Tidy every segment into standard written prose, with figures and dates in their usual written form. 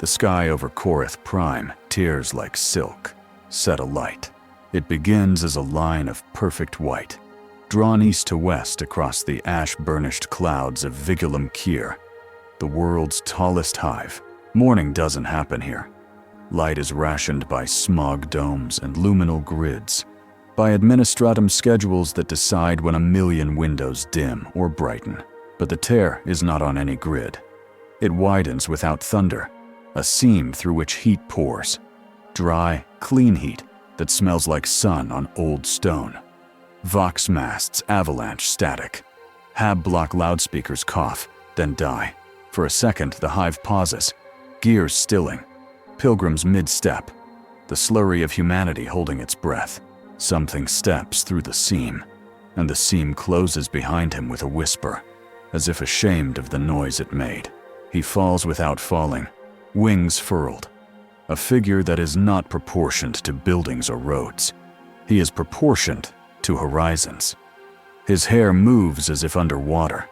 The sky over Korath Prime tears like silk, set alight. It begins as a line of perfect white, drawn east to west across the ash-burnished clouds of Vigilum-Kyr, the world's tallest hive. Morning doesn't happen here. Light is rationed by smog domes and luminal grids, by administratum schedules that decide when a million windows dim or brighten. But the tear is not on any grid. It widens without thunder, a seam through which heat pours. Dry, clean heat that smells like sun on old stone. Vox masts avalanche static. Hab block loudspeakers cough, then die. For a second, the hive pauses, gears stilling, pilgrims mid-step, the slurry of humanity holding its breath. Something steps through the seam, and the seam closes behind him with a whisper, as if ashamed of the noise it made. He falls without falling, wings furled, a figure that is not proportioned to buildings or roads. He is proportioned to horizons. His hair moves as if underwater.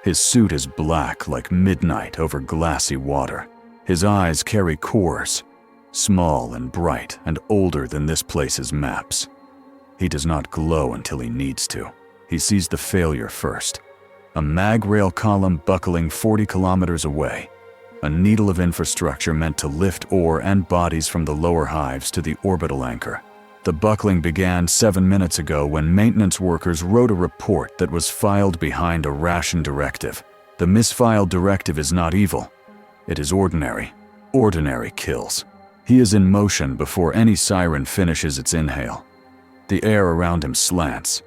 His suit is black like midnight over glassy water. His eyes carry cores, small and bright and older than this place's maps. He does not glow until he needs to. He sees the failure first. A mag rail column buckling 40 kilometers away. A needle of infrastructure meant to lift ore and bodies from the lower hives to the orbital anchor. The buckling began 7 minutes ago when maintenance workers wrote a report that was filed behind a ration directive. The misfiled directive is not evil. It is ordinary. Ordinary kills. He is in motion before any siren finishes its inhale. The air around him slants.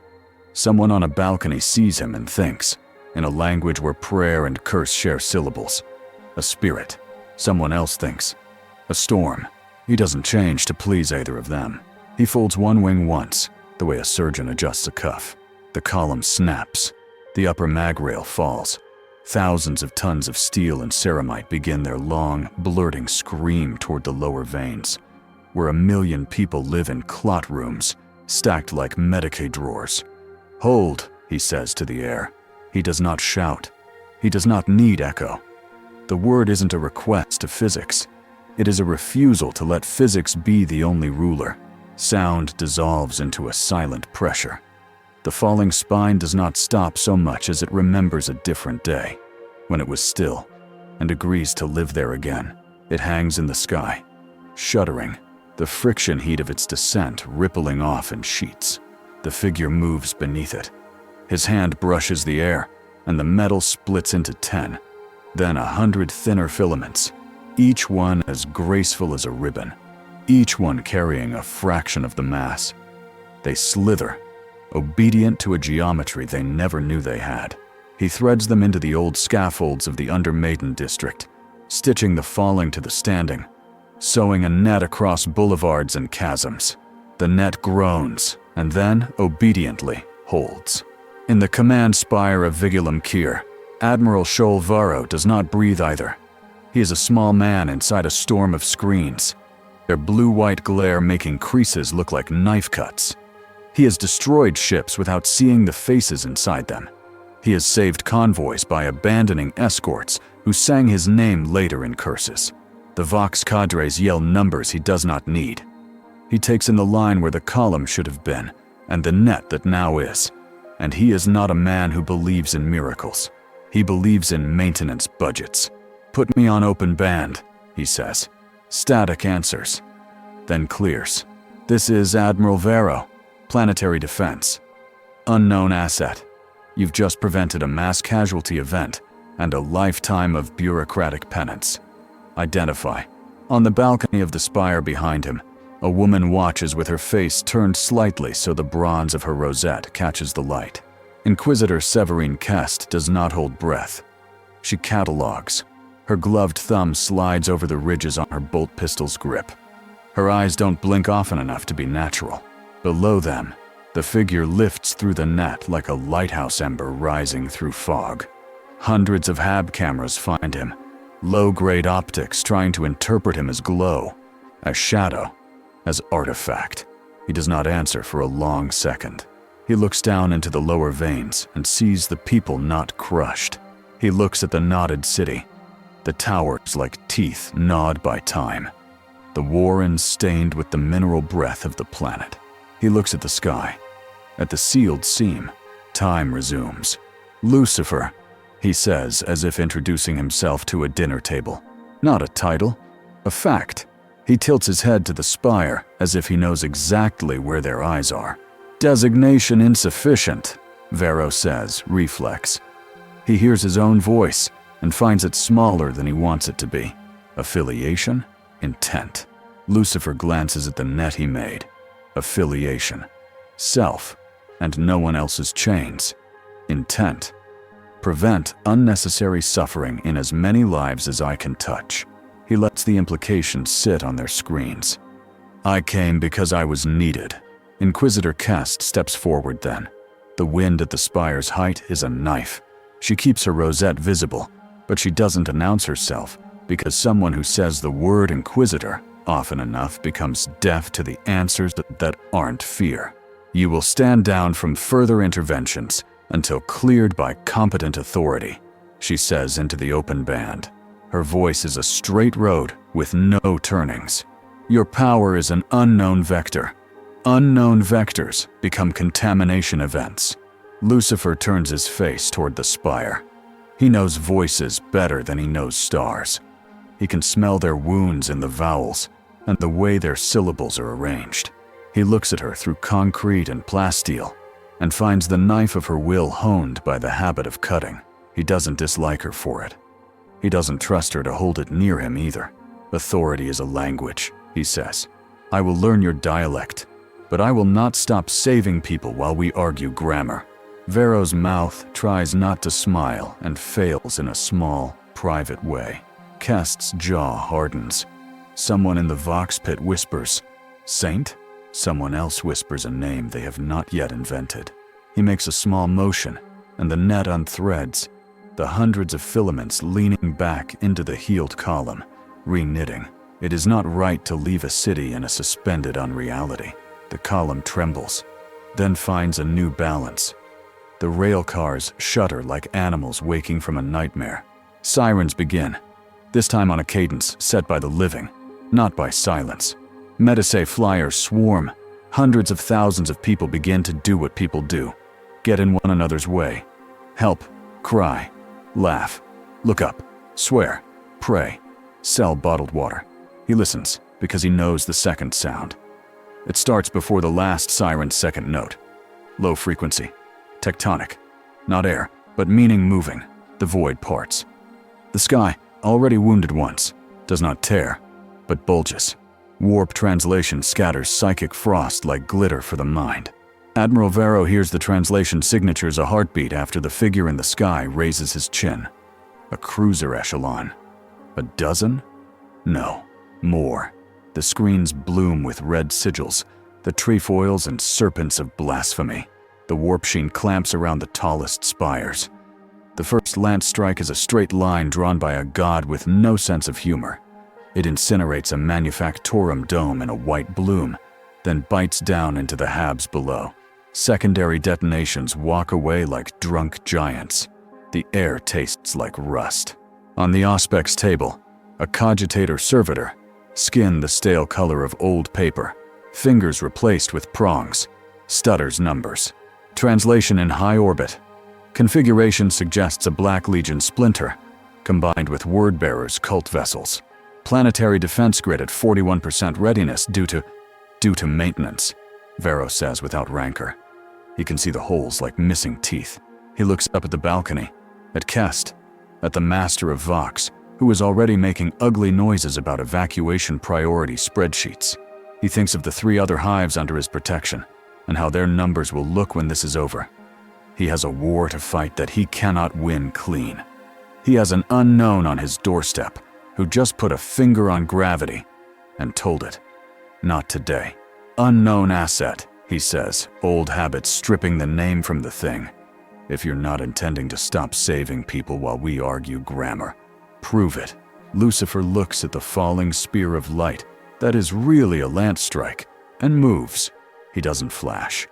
Someone on a balcony sees him and thinks, in a language where prayer and curse share syllables. A spirit. Someone else thinks. A storm. He doesn't change to please either of them. He folds one wing once, the way a surgeon adjusts a cuff. The column snaps. The upper mag rail falls. Thousands of tons of steel and ceramite begin their long, blurting scream toward the lower veins, where 1 million people live in clot rooms, stacked like Medicaid drawers. "Hold," he says to the air. He does not shout. He does not need echo. The word isn't a request to physics. It is a refusal to let physics be the only ruler. Sound dissolves into a silent pressure. The falling spine does not stop so much as it remembers a different day, when it was still, and agrees to live there again. It hangs in the sky, shuddering, the friction heat of its descent rippling off in sheets. The figure moves beneath it. His hand brushes the air, and the metal splits into 10, then 100 thinner filaments, each one as graceful as a ribbon, each one carrying a fraction of the mass. They slither, obedient to a geometry they never knew they had. He threads them into the old scaffolds of the Under-Maiden district, stitching the falling to the standing, sewing a net across boulevards and chasms. The net groans, and then, obediently, holds. In the command spire of Vigilum-Kyr, Admiral Shoal Varro does not breathe either. He is a small man inside a storm of screens, their blue-white glare making creases look like knife cuts. He has destroyed ships without seeing the faces inside them. He has saved convoys by abandoning escorts who sang his name later in curses. The Vox cadres yell numbers he does not need. He takes in the line where the column should have been, and the net that now is. And he is not a man who believes in miracles. He believes in maintenance budgets. "Put me on open band," he says. Static answers. Then clears. "This is Admiral Varro, Planetary Defense. Unknown asset. You've just prevented a mass casualty event and a lifetime of bureaucratic penance. Identify." On the balcony of the spire behind him, a woman watches with her face turned slightly so the bronze of her rosette catches the light. Inquisitor Severine Kest does not hold breath. She catalogs. Her gloved thumb slides over the ridges on her bolt pistol's grip. Her eyes don't blink often enough to be natural. Below them, the figure lifts through the net like a lighthouse ember rising through fog. Hundreds of Hab cameras find him, low-grade optics trying to interpret him as glow, as shadow, as artifact. He does not answer for a long second. He looks down into the lower veins and sees the people not crushed. He looks at the knotted city. the towers like teeth gnawed by time, the warrens stained with the mineral breath of the planet. He looks at the sky. At the sealed seam, time resumes. "Lucifer," he says, as if introducing himself to a dinner table. Not a title, a fact. He tilts his head to the spire as if he knows exactly where their eyes are. "Designation insufficient," Vero says, reflex. He hears his own voice and finds it smaller than he wants it to be. Affiliation? Intent. Lucifer glances at the net he made. Affiliation. Self, and no one else's chains. Intent. Prevent unnecessary suffering in as many lives as I can touch. He lets the implications sit on their screens. "I came because I was needed." Inquisitor Kest steps forward then. The wind at the spire's height is a knife. She keeps her rosette visible, but she doesn't announce herself because someone who says the word Inquisitor often enough becomes deaf to the answers that aren't fear. "You will stand down from further interventions until cleared by competent authority," she says into the open band. Her voice is a straight road with no turnings. "Your power is an unknown vector. Unknown vectors become contamination events." Lucifer turns his face toward the spire. He knows voices better than he knows stars. He can smell their wounds in the vowels and the way their syllables are arranged. He looks at her through concrete and plasteel and finds the knife of her will honed by the habit of cutting. He doesn't dislike her for it. He doesn't trust her to hold it near him either. "Authority is a language," he says. "I will learn your dialect, but I will not stop saving people while we argue grammar." Vero's mouth tries not to smile and fails in a small, private way. Kest's jaw hardens. Someone in the Vox pit whispers, "Saint?" Someone else whispers a name they have not yet invented. He makes a small motion, and the net unthreads, the hundreds of filaments leaning back into the healed column, reknitting. It is not right to leave a city in a suspended unreality. The column trembles, then finds a new balance. The rail cars shudder like animals waking from a nightmare. Sirens begin, this time on a cadence set by the living, not by silence. Metasay flyers swarm. Hundreds of thousands of people begin to do what people do. Get in one another's way. Help, cry, laugh, look up, swear, pray, sell bottled water. He listens because he knows the second sound. It starts before the last siren's second note. Low frequency, tectonic, not air, but meaning moving. The void parts. The sky, already wounded once, does not tear, but bulges. Warp translation scatters psychic frost like glitter for the mind. Admiral Vero hears the translation signatures a heartbeat after the figure in the sky raises his chin. A cruiser echelon. A dozen? No, more. The screens bloom with red sigils, the trefoils and serpents of blasphemy. The warp sheen clamps around the tallest spires. The first lance strike is a straight line drawn by a god with no sense of humor. It incinerates a manufactorum dome in a white bloom, then bites down into the habs below. Secondary detonations walk away like drunk giants. The air tastes like rust. On the Auspex table, a cogitator servitor, skin the stale color of old paper, fingers replaced with prongs, stutters numbers. Translation in high orbit. Configuration suggests a Black Legion splinter, combined with word-bearers' cult vessels. Planetary defense grid at 41% readiness due to maintenance, Vero says without rancor. He can see the holes like missing teeth. He looks up at the balcony, at Kest, at the master of Vox, who is already making ugly noises about evacuation priority spreadsheets. He thinks of the 3 other hives under his protection, and how their numbers will look when this is over. He has a war to fight that he cannot win clean. He has an unknown on his doorstep, who just put a finger on gravity and told it. Not today. Unknown asset, he says, old habits stripping the name from the thing. If you're not intending to stop saving people while we argue grammar, prove it. Lucifer looks at the falling spear of light that is really a lance strike and moves. He doesn't flash.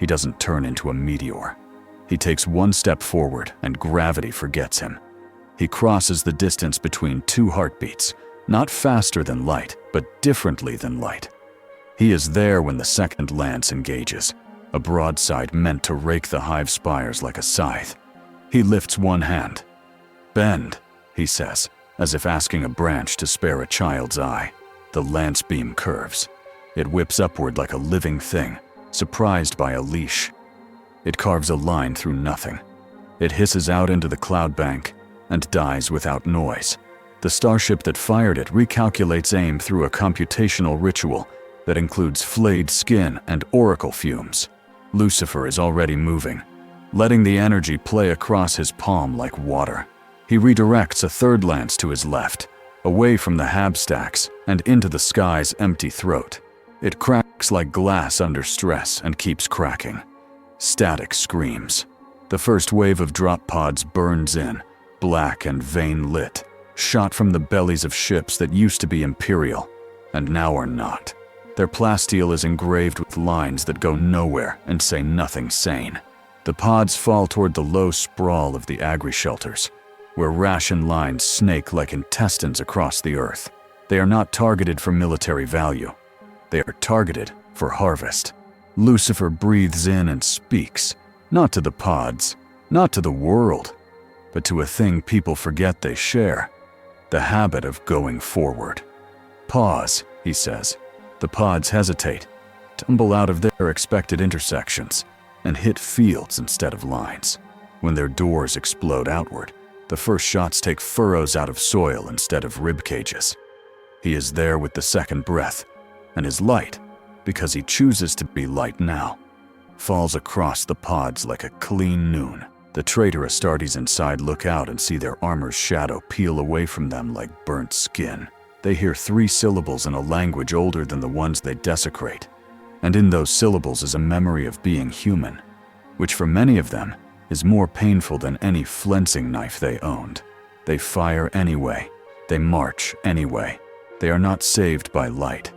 He doesn't turn into a meteor. He takes one step forward and gravity forgets him. He crosses the distance between two heartbeats, not faster than light, but differently than light. He is there when the second lance engages, a broadside meant to rake the hive spires like a scythe. He lifts one hand. "Bend," he says, as if asking a branch to spare a child's eye. The lance beam curves. It whips upward like a living thing, surprised by a leash. It carves a line through nothing. It hisses out into the cloud bank and dies without noise. The starship that fired it recalculates aim through a computational ritual that includes flayed skin and oracle fumes. Lucifer is already moving, letting the energy play across his palm like water. He redirects a third lance to his left, away from the hab stacks and into the sky's empty throat. It cracks like glass under stress and keeps cracking. Static screams. The first wave of drop pods burns in, black and vein-lit, shot from the bellies of ships that used to be imperial, and now are not. Their plasteel is engraved with lines that go nowhere and say nothing sane. The pods fall toward the low sprawl of the agri-shelters, where ration lines snake like intestines across the earth. They are not targeted for military value. They are targeted for harvest. Lucifer breathes in and speaks, not to the pods, not to the world, but to a thing people forget they share, the habit of going forward. "Pause," he says. The pods hesitate, tumble out of their expected intersections, and hit fields instead of lines. When their doors explode outward, the first shots take furrows out of soil instead of rib cages. He is there with the second breath, and his light, because he chooses to be light now, falls across the pods like a clean noon. The traitor Astartes inside look out and see their armor's shadow peel away from them like burnt skin. They hear 3 syllables in a language older than the ones they desecrate, and in those syllables is a memory of being human, which for many of them is more painful than any flensing knife they owned. They fire anyway. They march anyway. They are not saved by light.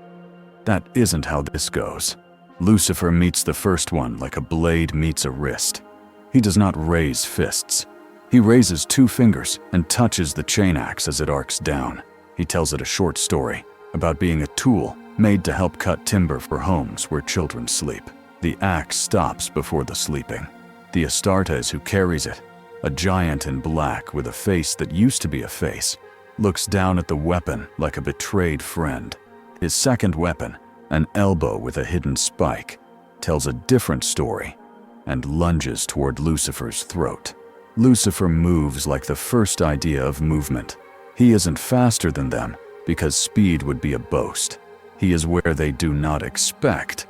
That isn't how this goes. Lucifer meets the first one like a blade meets a wrist. He does not raise fists. He raises 2 fingers and touches the chain axe as it arcs down. He tells it a short story about being a tool made to help cut timber for homes where children sleep. The axe stops before the sleeping. The Astartes who carries it, a giant in black with a face that used to be a face, looks down at the weapon like a betrayed friend. His second weapon, an elbow with a hidden spike, tells a different story and lunges toward Lucifer's throat. Lucifer moves like the first idea of movement. He isn't faster than them because speed would be a boast. He is where they do not expect,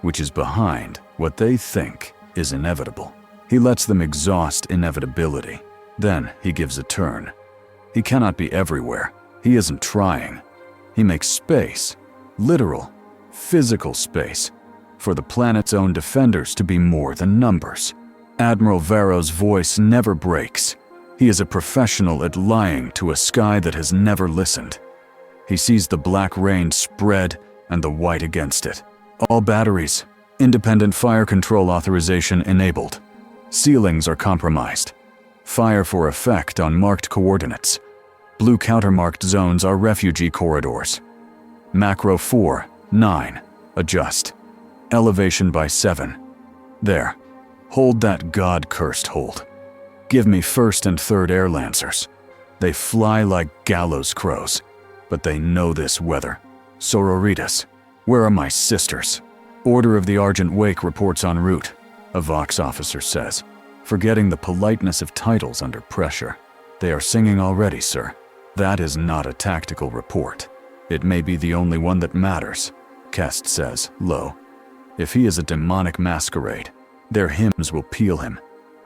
which is behind what they think is inevitable. He lets them exhaust inevitability. Then he gives a turn. He cannot be everywhere. He isn't trying. He makes space, literal, physical space, for the planet's own defenders to be more than numbers. Admiral Varro's voice never breaks. He is a professional at lying to a sky that has never listened. He sees the black rain spread and the white against it. All batteries, independent fire control authorization enabled. Ceilings are compromised. Fire for effect on marked coordinates. Blue countermarked zones are refugee corridors. Macro 4, 9, adjust. Elevation by 7. There. Hold that God-cursed hold. Give me first and third air lancers. They fly like gallows crows, but they know this weather. Sororitas, where are my sisters? Order of the Argent Wake reports en route, a Vox officer says, forgetting the politeness of titles under pressure. They are singing already, sir. That is not a tactical report. It may be the only one that matters, Kest says, low. If he is a demonic masquerade, their hymns will peel him.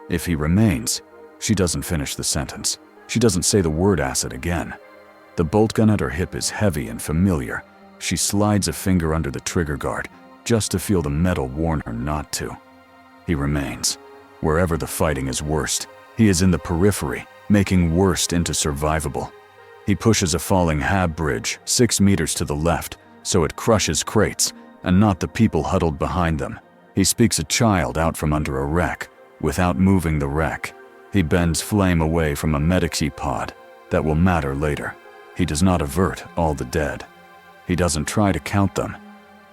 If he remains, she doesn't finish the sentence. She doesn't say the word acid again. The bolt gun at her hip is heavy and familiar. She slides a finger under the trigger guard, just to feel the metal warn her not to. He remains. Wherever the fighting is worst, he is in the periphery, making worst into survivable. He pushes a falling hab bridge 6 meters to the left, so it crushes crates, and not the people huddled behind them. He speaks a child out from under a wreck, without moving the wreck. He bends flame away from a medici pod that will matter later. He does not avert all the dead. He doesn't try to count them.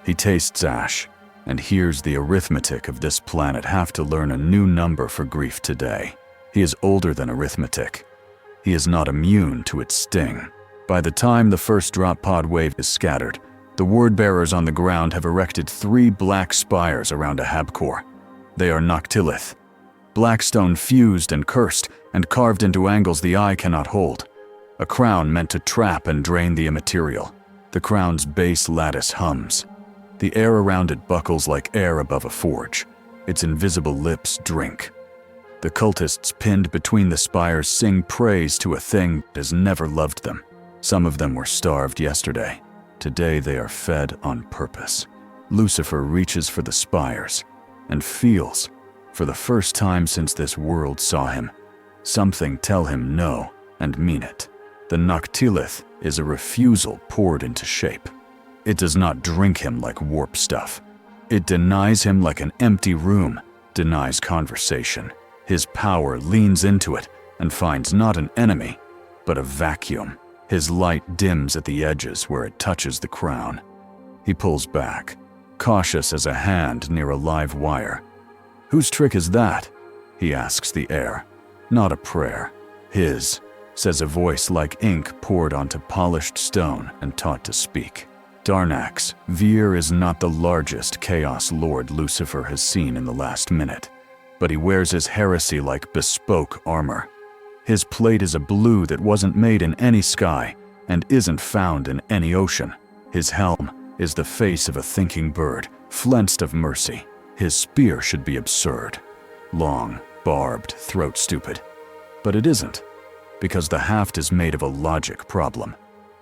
He tastes ash and hears the arithmetic of this planet have to learn a new number for grief today. He is older than arithmetic. He is not immune to its sting. By the time the first drop pod wave is scattered, the word-bearers on the ground have erected 3 black spires around a habcore. They are Noctilith, black stone fused and cursed and carved into angles the eye cannot hold. A crown meant to trap and drain the immaterial. The crown's base lattice hums. The air around it buckles like air above a forge. Its invisible lips drink. The cultists pinned between the spires sing praise to a thing that has never loved them. Some of them were starved yesterday. Today they are fed on purpose. Lucifer reaches for the spires and feels, for the first time since this world saw him, something tell him no and mean it. The Noctilith is a refusal poured into shape. It does not drink him like warp stuff. It denies him like an empty room denies conversation. His power leans into it and finds not an enemy, but a vacuum. His light dims at the edges where it touches the crown. He pulls back, cautious as a hand near a live wire. "Whose trick is that?" he asks the air. "Not a prayer. His," says a voice like ink poured onto polished stone and taught to speak. Darnax, Vir is not the largest Chaos Lord Lucifer has seen in the last minute, but he wears his heresy like bespoke armor. His plate is a blue that wasn't made in any sky and isn't found in any ocean. His helm is the face of a thinking bird, flensed of mercy. His spear should be absurd. Long, barbed, throat-stupid. But it isn't, because the haft is made of a logic problem,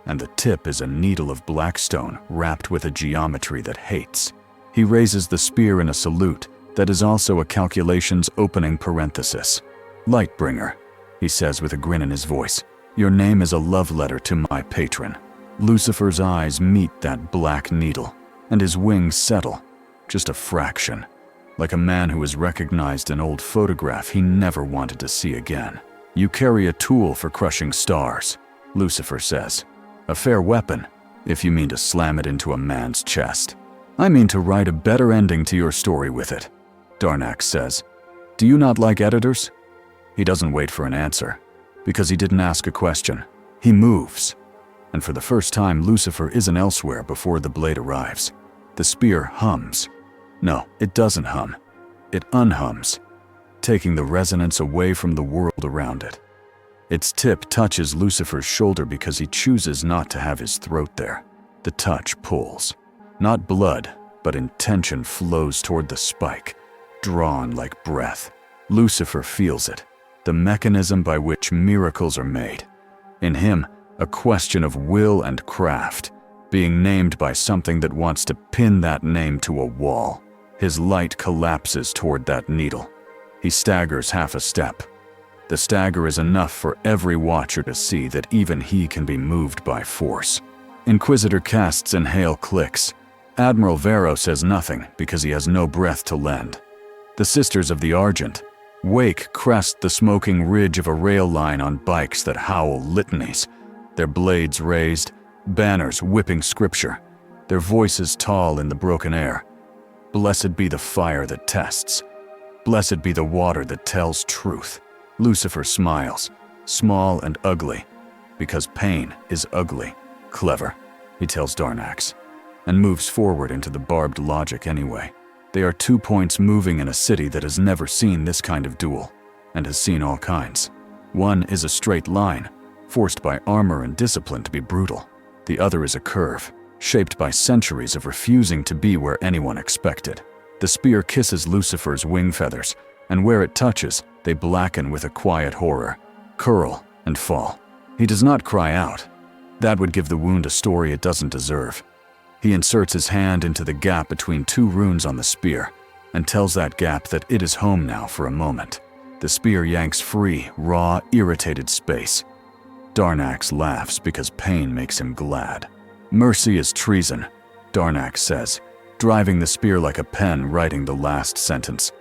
and the tip is a needle of blackstone wrapped with a geometry that hates. He raises the spear in a salute that is also a calculations opening parenthesis. "Lightbringer," he says with a grin in his voice, "your name is a love letter to my patron." Lucifer's eyes meet that black needle, and his wings settle, just a fraction, like a man who has recognized an old photograph he never wanted to see again. "You carry a tool for crushing stars," Lucifer says. "A fair weapon, if you mean to slam it into a man's chest. I mean to write a better ending to your story with it," Darnax says. "Do you not like editors?" He doesn't wait for an answer, because he didn't ask a question. He moves. And for the first time, Lucifer isn't elsewhere before the blade arrives. The spear hums. No, it doesn't hum. It unhums, taking the resonance away from the world around it. Its tip touches Lucifer's shoulder because he chooses not to have his throat there. The touch pulls. Not blood, but intention flows toward the spike, drawn like breath. Lucifer feels it, the mechanism by which miracles are made. In him, a question of will and craft, being named by something that wants to pin that name to a wall. His light collapses toward that needle. He staggers half a step. The stagger is enough for every watcher to see that even he can be moved by force. Inquisitor casts and hail clicks. Admiral Vero says nothing because he has no breath to lend. The Sisters of the Argent Wake crest the smoking ridge of a rail line on bikes that howl litanies, their blades raised, banners whipping scripture, their voices tall in the broken air. Blessed be the fire that tests. Blessed be the water that tells truth. Lucifer smiles, small and ugly, because pain is ugly. Clever, he tells Darnax, and moves forward into the barbed logic anyway. They are 2 points moving in a city that has never seen this kind of duel, and has seen all kinds. One is a straight line, forced by armor and discipline to be brutal. The other is a curve, shaped by centuries of refusing to be where anyone expected. The spear kisses Lucifer's wing feathers, and where it touches, they blacken with a quiet horror, curl and fall. He does not cry out. That would give the wound a story it doesn't deserve. He inserts his hand into the gap between 2 runes on the spear, and tells that gap that it is home now for a moment. The spear yanks free, raw, irritated space. Darnax laughs because pain makes him glad. Mercy is treason, Darnax says, driving the spear like a pen writing the last sentence.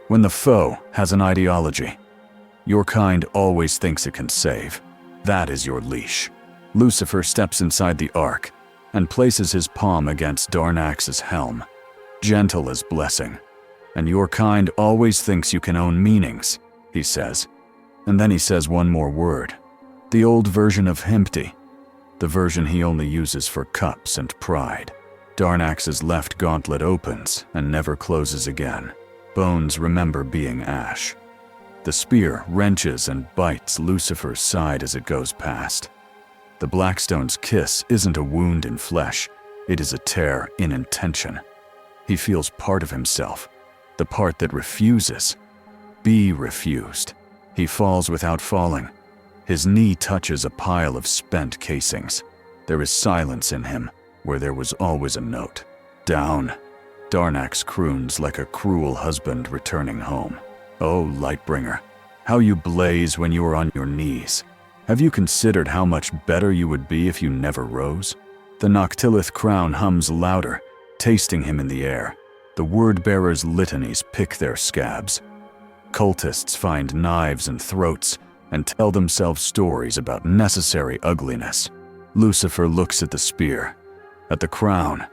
When the foe has an ideology. Your kind always thinks it can save. That is your leash. Lucifer steps inside the ark and places his palm against Darnax's helm, gentle as blessing. And your kind always thinks you can own meanings, he says. And then he says one more word. The old version of Himpty, the version he only uses for cups and pride. Darnax's left gauntlet opens and never closes again. Bones remember being ash. The spear wrenches and bites Lucifer's side as it goes past. The Blackstone's kiss isn't a wound in flesh, it is a tear in intention. He feels part of himself, the part that refuses. Be refused. He falls without falling. His knee touches a pile of spent casings. There is silence in him, where there was always a note. Down. Darnax croons like a cruel husband returning home. Oh, Lightbringer, how you blaze when you are on your knees. Have you considered how much better you would be if you never rose? The Noctilith crown hums louder, tasting him in the air. The word-bearer's litanies pick their scabs. Cultists find knives and throats and tell themselves stories about necessary ugliness. Lucifer looks at the spear, at the crown,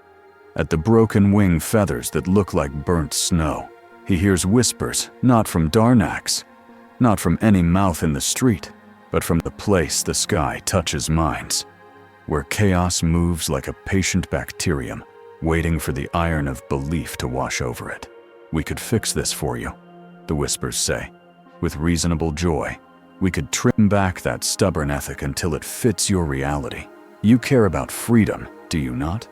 at the broken wing feathers that look like burnt snow. He hears whispers, not from Darnax, not from any mouth in the street, but from the place the sky touches minds, where chaos moves like a patient bacterium, waiting for the iron of belief to wash over it. We could fix this for you, the whispers say, with reasonable joy. We could trim back that stubborn ethic until it fits your reality. You care about freedom, do you not?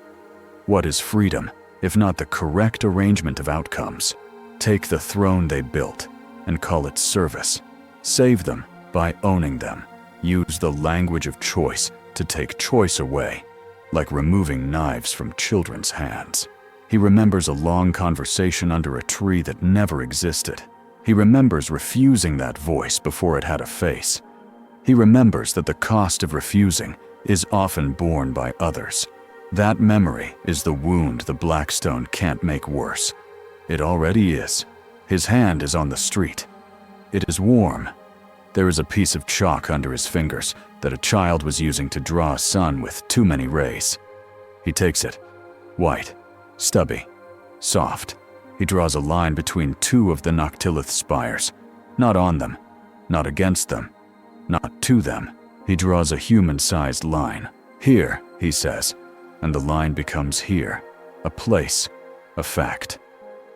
What is freedom, if not the correct arrangement of outcomes? Take the throne they built and call it service. Save them by owning them. Use the language of choice to take choice away, like removing knives from children's hands. He remembers a long conversation under a tree that never existed. He remembers refusing that voice before it had a face. He remembers that the cost of refusing is often borne by others. That memory is the wound the Blackstone can't make worse. It already is. His hand is on the street. It is warm. There is a piece of chalk under his fingers that a child was using to draw a sun with too many rays. He takes it. White, stubby, soft. He draws a line between two of the Noctilith spires. Not on them, not against them, not to them. He draws a human-sized line. Here, he says, and the line becomes here. A place, a fact.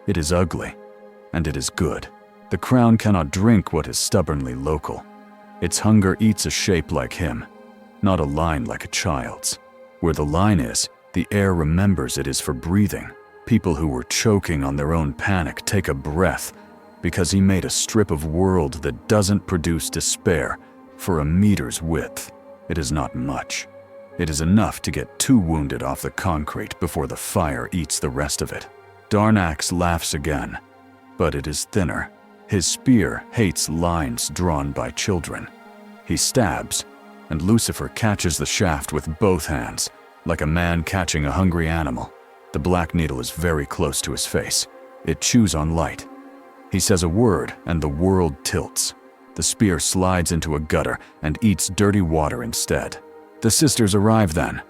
It is ugly, and it is good. The crown cannot drink what is stubbornly local. Its hunger eats a shape like him, not a line like a child's. Where the line is, the air remembers it is for breathing. People who were choking on their own panic take a breath because he made a strip of world that doesn't produce despair for a meter's width. It is not much. It is enough to get too wounded off the concrete before the fire eats the rest of it. Darnax laughs again, but it is thinner. His spear hates lines drawn by children. He stabs, and Lucifer catches the shaft with both hands, like a man catching a hungry animal. The black needle is very close to his face. It chews on light. He says a word, and the world tilts. The spear slides into a gutter and eats dirty water instead. The sisters arrive then,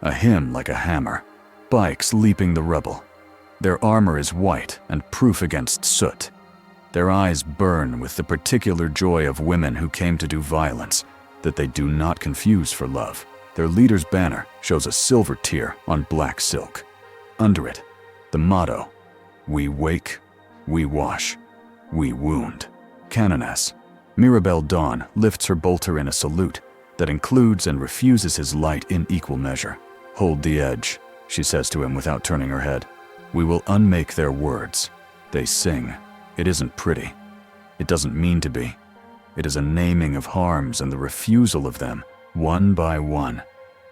a hymn like a hammer, bikes leaping the rubble. Their armor is white and proof against soot. Their eyes burn with the particular joy of women who came to do violence that they do not confuse for love. Their leader's banner shows a silver tear on black silk. Under it, the motto, "We wake, we wash, we wound." Canoness Mirabelle Dawn lifts her bolter in a salute that includes and refuses his light in equal measure. "Hold the edge," she says to him without turning her head. "We will unmake their words. They sing. It isn't pretty. It doesn't mean to be. It is a naming of harms and the refusal of them, one by one,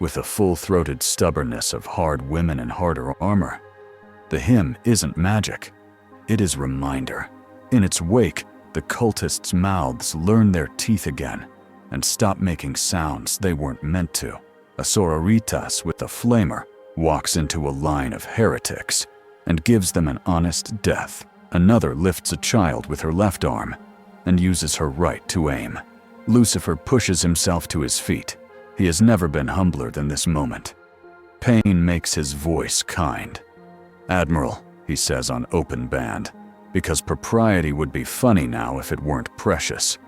with the full-throated stubbornness of hard women in harder armor. The hymn isn't magic. It is reminder. In its wake, the cultists' mouths learn their teeth again and stop making sounds they weren't meant to. A sororitas with a flamer walks into a line of heretics and gives them an honest death. Another lifts a child with her left arm. and uses her right to aim. Lucifer pushes himself to his feet. He has never been humbler than this moment. Pain makes his voice kind. "Admiral," he says on open band, because propriety would be funny now if it weren't precious.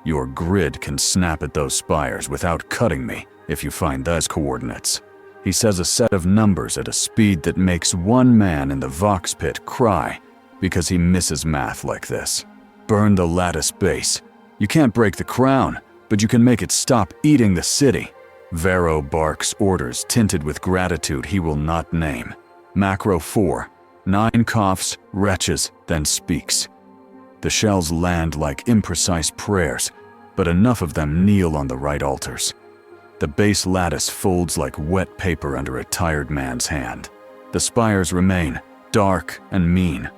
"Your grid can snap at those spires without cutting me if you find those coordinates." He says a set of numbers at a speed that makes one man in the Vox pit cry because he misses math like this. "Burn the lattice base. You can't break the crown, but you can make it stop eating the city." Vero barks orders tinted with gratitude he will not name. Macro 4, 9 coughs, retches, then speaks. The shells land like imprecise prayers, but enough of them kneel on the right altars. The base lattice folds like wet paper under a tired man's hand. The spires remain, dark and mean,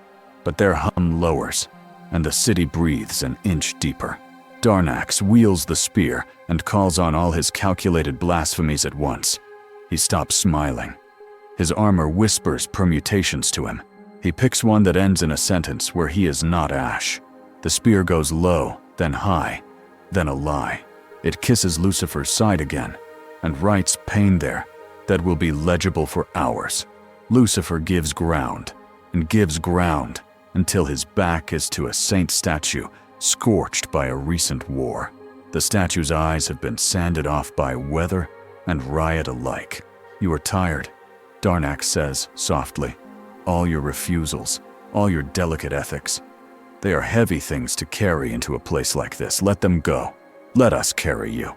but their hum lowers, and the city breathes an inch deeper. Darnax wields the spear and calls on all his calculated blasphemies at once. He stops smiling. His armor whispers permutations to him. He picks one that ends in a sentence where he is not Ash. The spear goes low, then high, then a lie. It kisses Lucifer's side again, and writes pain there that will be legible for hours. Lucifer gives ground, and gives ground, until his back is to a saint statue scorched by a recent war. The statue's eyes have been sanded off by weather and riot alike. "You are tired," Darnax says softly. "All your refusals, all your delicate ethics. They are heavy things to carry into a place like this. Let them go. Let us carry you."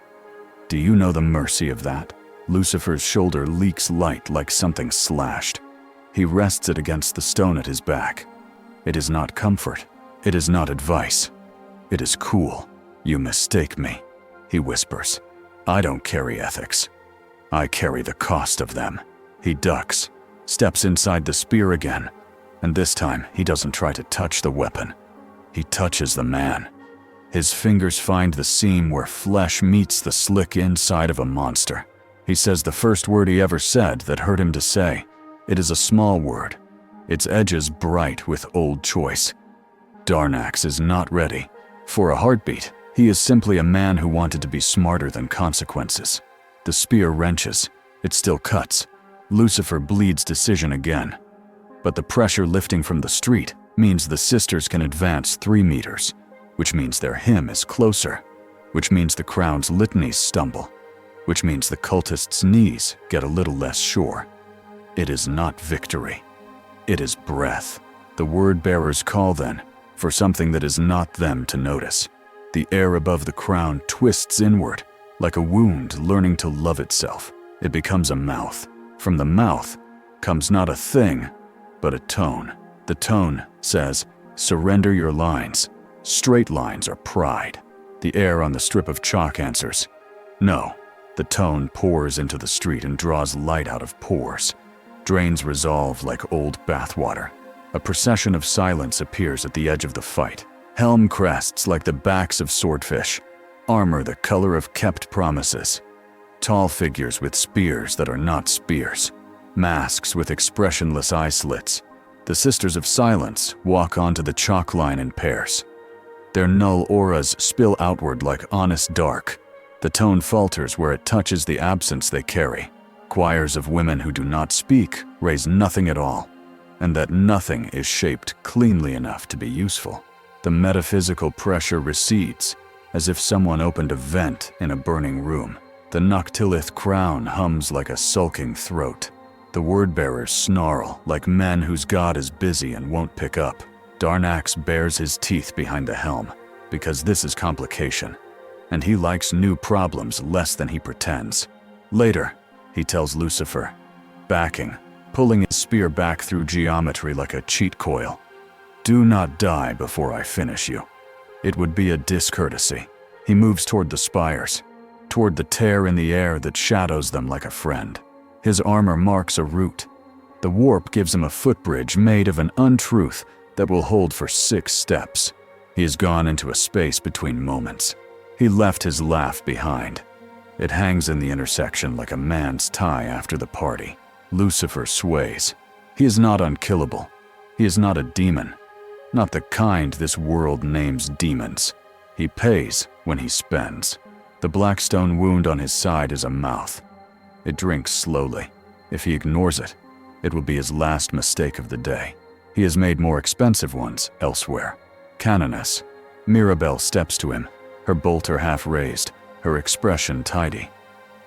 Do you know the mercy of that? Lucifer's shoulder leaks light like something slashed. He rests it against the stone at his back. It is not comfort. It is not advice. It is cool. "You mistake me," he whispers. "I don't carry ethics. I carry the cost of them." He ducks, steps inside the spear again, and this time he doesn't try to touch the weapon. He touches the man. His fingers find the seam where flesh meets the slick inside of a monster. He says the first word he ever said that hurt him to say. It is a small word, its edges bright with old choice. Darnax is not ready. For a heartbeat, he is simply a man who wanted to be smarter than consequences. The spear wrenches. It still cuts. Lucifer bleeds decision again. But the pressure lifting from the street means the sisters can advance 3 meters, which means their hymn is closer, which means the crown's litanies stumble, which means the cultists' knees get a little less sure. It is not victory. It is breath. The word-bearers call then for something that is not them to notice. The air above the crown twists inward, like a wound learning to love itself. It becomes a mouth. From the mouth comes not a thing, but a tone. The tone says, "Surrender your lines. Straight lines are pride." The air on the strip of chalk answers, "No." The tone pours into the street and draws light out of pores. Drains resolve like old bathwater. A procession of silence appears at the edge of the fight. Helm crests like the backs of swordfish. Armor the color of kept promises. Tall figures with spears that are not spears. Masks with expressionless eye slits. The Sisters of Silence walk onto the chalk line in pairs. Their null auras spill outward like honest dark. The tone falters where it touches the absence they carry. Choirs of women who do not speak raise nothing at all, and that nothing is shaped cleanly enough to be useful. The metaphysical pressure recedes, as if someone opened a vent in a burning room. The Noctilith crown hums like a sulking throat. The word-bearers snarl like men whose god is busy and won't pick up. Darnax bares his teeth behind the helm, because this is complication, and he likes new problems less than he pretends. Later, he tells Lucifer, backing, pulling his spear back through geometry like a cheat coil, "Do not die before I finish you." It would be a discourtesy. He moves toward the spires, toward the tear in the air that shadows them like a friend. His armor marks a route. The warp gives him a footbridge made of an untruth that will hold for 6 steps. He has gone into a space between moments. He left his laugh behind. It hangs in the intersection like a man's tie after the party. Lucifer sways. He is not unkillable. He is not a demon. Not the kind this world names demons. He pays when he spends. The black stone wound on his side is a mouth. It drinks slowly. If he ignores it, it will be his last mistake of the day. He has made more expensive ones elsewhere. Canoness. Mirabelle steps to him, her bolter half raised, her expression tidy.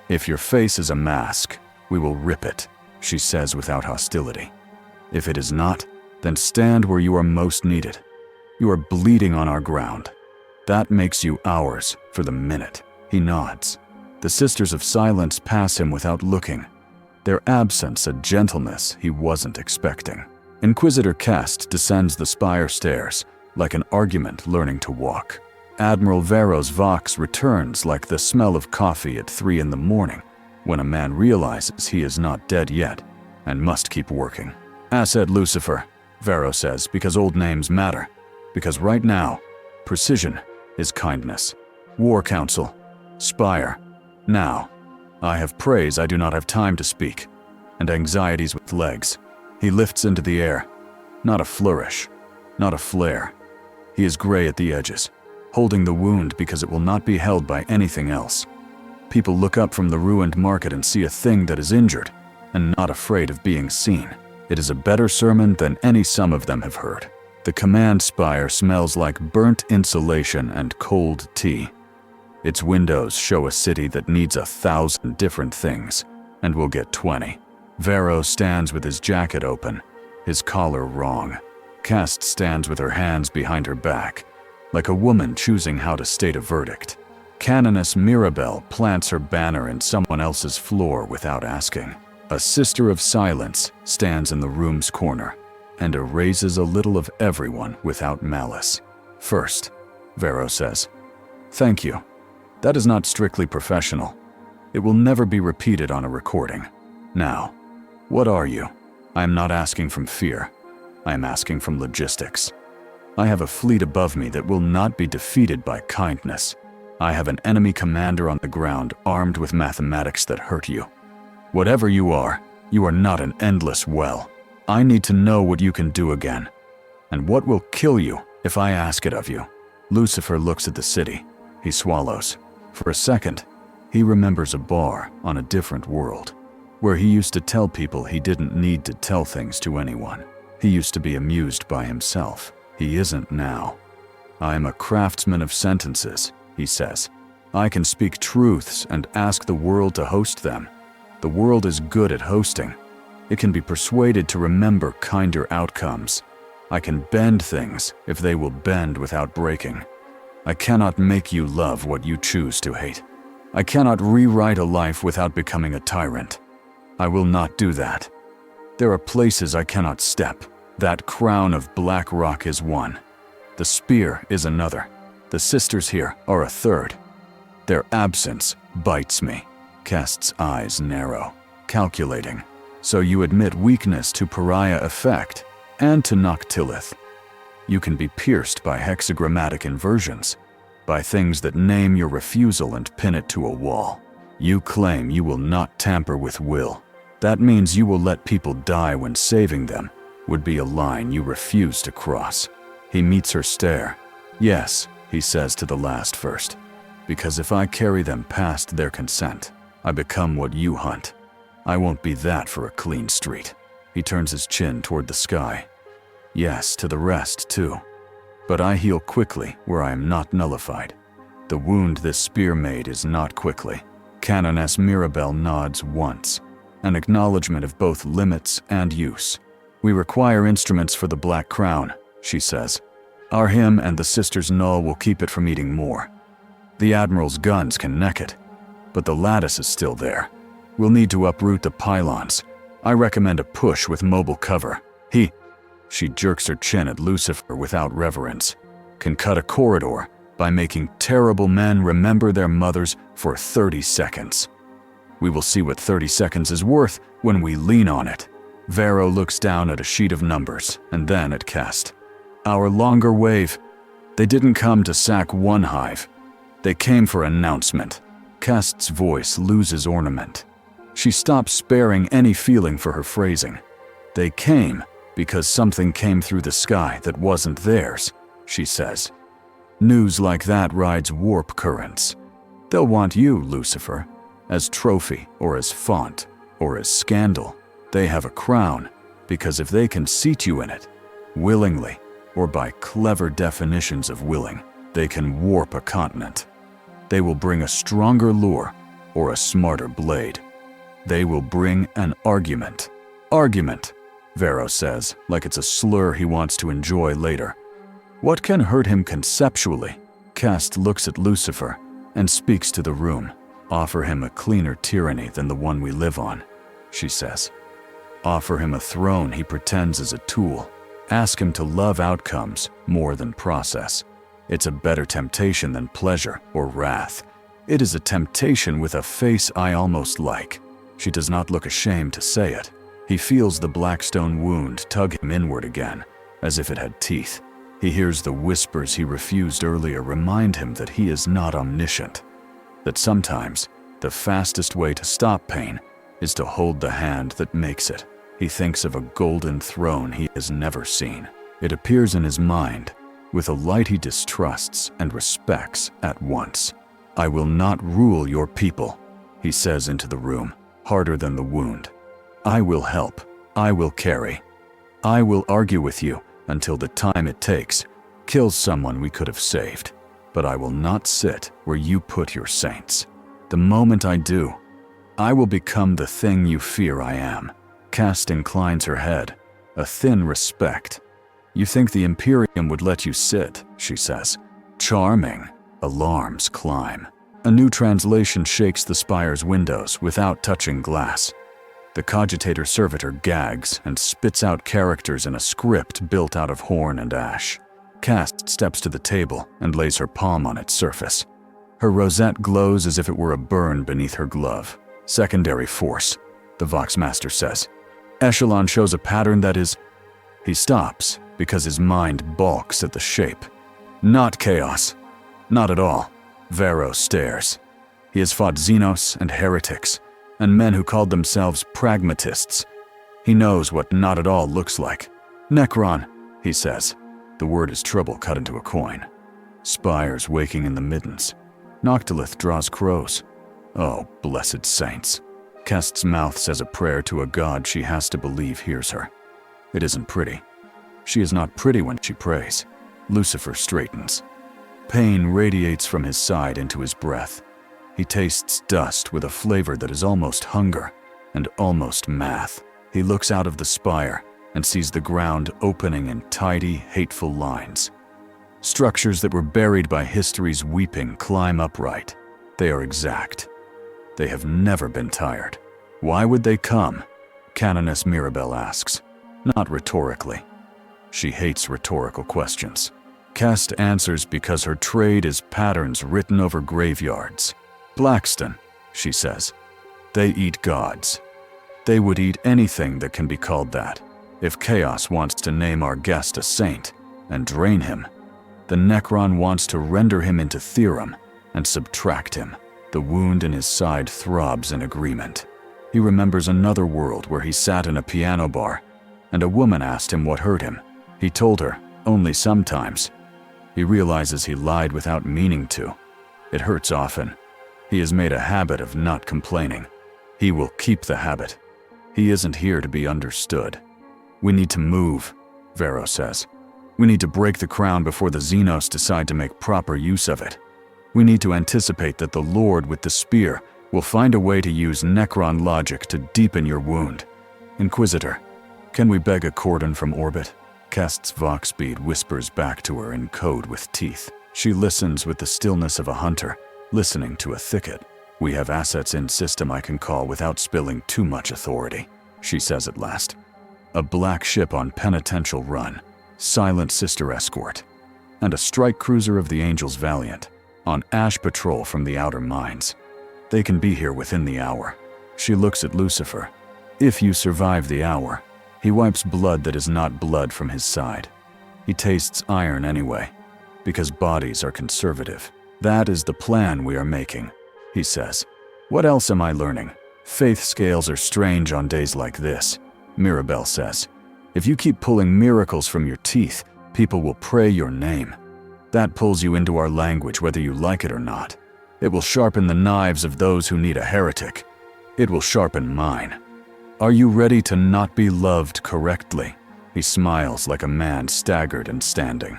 "If your face is a mask, we will rip it," she says without hostility. "If it is not, then stand where you are most needed. You are bleeding on our ground. That makes you ours for the minute." He nods. The Sisters of Silence pass him without looking, their absence a gentleness he wasn't expecting. Inquisitor Kest descends the spire stairs, like an argument learning to walk. Admiral Vero's Vox returns like the smell of coffee at 3 in the morning, when a man realizes he is not dead yet and must keep working. "Asset Lucifer," Vero says, because old names matter. Because right now, precision is kindness. War Council. Spire. Now. I have praise I do not have time to speak, and anxieties with legs. He lifts into the air. Not a flourish. Not a flare. He is gray at the edges, holding the wound because it will not be held by anything else. People look up from the ruined market and see a thing that is injured, and not afraid of being seen. It is a better sermon than any some of them have heard. The command spire smells like burnt insulation and cold tea. Its windows show a city that needs 1,000 different things, and will get 20. Vero stands with his jacket open, his collar wrong. Kest stands with her hands behind her back, like a woman choosing how to state a verdict. Canoness Mirabelle plants her banner in someone else's floor without asking. A Sister of Silence stands in the room's corner and erases a little of everyone without malice. "First," Vero says, "thank you. That is not strictly professional. It will never be repeated on a recording. Now, what are you? I am not asking from fear. I am asking from logistics. I have a fleet above me that will not be defeated by kindness. I have an enemy commander on the ground armed with mathematics that hurt you. Whatever you are not an endless well. I need to know what you can do again, and what will kill you if I ask it of you." Lucifer looks at the city. He swallows. For a second, he remembers a bar on a different world, where he used to tell people he didn't need to tell things to anyone. He used to be amused by himself. He isn't now. "I am a craftsman of sentences," he says. "I can speak truths and ask the world to host them. The world is good at hosting. It can be persuaded to remember kinder outcomes. I can bend things if they will bend without breaking. I cannot make you love what you choose to hate. I cannot rewrite a life without becoming a tyrant. I will not do that. There are places I cannot step. That crown of black rock is one. The spear is another. The sisters here are a third. Their absence bites me." Kest's eyes narrow, calculating. "So you admit weakness to pariah effect and to Noctilith. You can be pierced by hexagrammatic inversions, by things that name your refusal and pin it to a wall. You claim you will not tamper with will. That means you will let people die when saving them would be a line you refuse to cross." He meets her stare. "Yes," he says to the last first, "because if I carry them past their consent, I become what you hunt. I won't be that for a clean street." He turns his chin toward the sky. "Yes, to the rest, too. But I heal quickly where I am not nullified. The wound this spear made is not quickly." Canoness Mirabelle nods once, an acknowledgement of both limits and use. "We require instruments for the Black Crown," she says. "Our hymn and the Sister's Null will keep it from eating more. The Admiral's guns can neck it, but the lattice is still there. We'll need to uproot the pylons. I recommend a push with mobile cover. She jerks her chin at Lucifer without reverence. "Can cut a corridor by making terrible men remember their mothers for 30 seconds. We will see what 30 seconds is worth when we lean on it." Vero looks down at a sheet of numbers and then at Kest. "Our longer wave. They didn't come to sack one hive. They came for announcement." Kest's voice loses ornament. She stops sparing any feeling for her phrasing. "They came because something came through the sky that wasn't theirs," she says. News like that rides warp currents. They'll want you, Lucifer, as trophy or as font or as scandal. They have a crown, because if they can seat you in it, willingly or by clever definitions of willing, they can warp a continent. They will bring a stronger lure or a smarter blade. They will bring an argument. Argument, Vero says, like it's a slur he wants to enjoy later. What can hurt him conceptually? Cast looks at Lucifer and speaks to the room. Offer him a cleaner tyranny than the one we live on, she says. Offer him a throne he pretends is a tool. Ask him to love outcomes more than process. It's a better temptation than pleasure or wrath. It is a temptation with a face I almost like. She does not look ashamed to say it. He feels the blackstone wound tug him inward again, as if it had teeth. He hears the whispers he refused earlier remind him that he is not omniscient. That sometimes the fastest way to stop pain is to hold the hand that makes it. He thinks of a golden throne he has never seen. It appears in his mind with a light he distrusts and respects at once. I will not rule your people, he says into the room, harder than the wound. I will help. I will carry. I will argue with you until the time it takes kills someone we could have saved. But I will not sit where you put your saints. The moment I do, I will become the thing you fear I am. Cast inclines her head, a thin respect. You think the Imperium would let you sit, she says. Charming. Alarms climb. A new translation shakes the spire's windows without touching glass. The cogitator servitor gags and spits out characters in a script built out of horn and ash. Cast steps to the table and lays her palm on its surface. Her rosette glows as if it were a burn beneath her glove. Secondary force, the Voxmaster says. Echelon shows a pattern that is... He stops because his mind balks at the shape. Not chaos. Not at all. Vero stares. He has fought Xenos and heretics, and men who called themselves pragmatists. He knows what not at all looks like. Necron, he says. The word is trouble cut into a coin. Spires waking in the middens. Noctilith draws crows. Oh, blessed saints. Kest's mouth says a prayer to a god she has to believe hears her. It isn't pretty. She is not pretty when she prays. Lucifer straightens. Pain radiates from his side into his breath. He tastes dust with a flavor that is almost hunger and almost math. He looks out of the spire and sees the ground opening in tidy, hateful lines. Structures that were buried by history's weeping climb upright. They are exact. They have never been tired. Why would they come? Canoness Mirabelle asks. Not rhetorically. She hates rhetorical questions. Cast answers because her trade is patterns written over graveyards. Blackston, she says. They eat gods. They would eat anything that can be called that. If Chaos wants to name our guest a saint and drain him, the Necron wants to render him into Theorem and subtract him. The wound in his side throbs in agreement. He remembers another world where he sat in a piano bar and a woman asked him what hurt him. He told her, only sometimes. He realizes he lied without meaning to. It hurts often. He has made a habit of not complaining. He will keep the habit. He isn't here to be understood. We need to move, Vero says. We need to break the crown before the Xenos decide to make proper use of it. We need to anticipate that the Lord with the spear will find a way to use Necron logic to deepen your wound. Inquisitor, can we beg a cordon from orbit? Kest's Vox speed whispers back to her in code with teeth. She listens with the stillness of a hunter, listening to a thicket. We have assets in system I can call without spilling too much authority, she says at last. A black ship on penitential run, silent sister escort, and a strike cruiser of the Angels Valiant, on ash patrol from the outer mines. They can be here within the hour. She looks at Lucifer. If you survive the hour, he wipes blood that is not blood from his side. He tastes iron anyway, because bodies are conservative. That is the plan we are making, he says. What else am I learning? Faith scales are strange on days like this, Mirabelle says. If you keep pulling miracles from your teeth, people will pray your name. That pulls you into our language whether you like it or not. It will sharpen the knives of those who need a heretic. It will sharpen mine. Are you ready to not be loved correctly? He smiles like a man staggered and standing.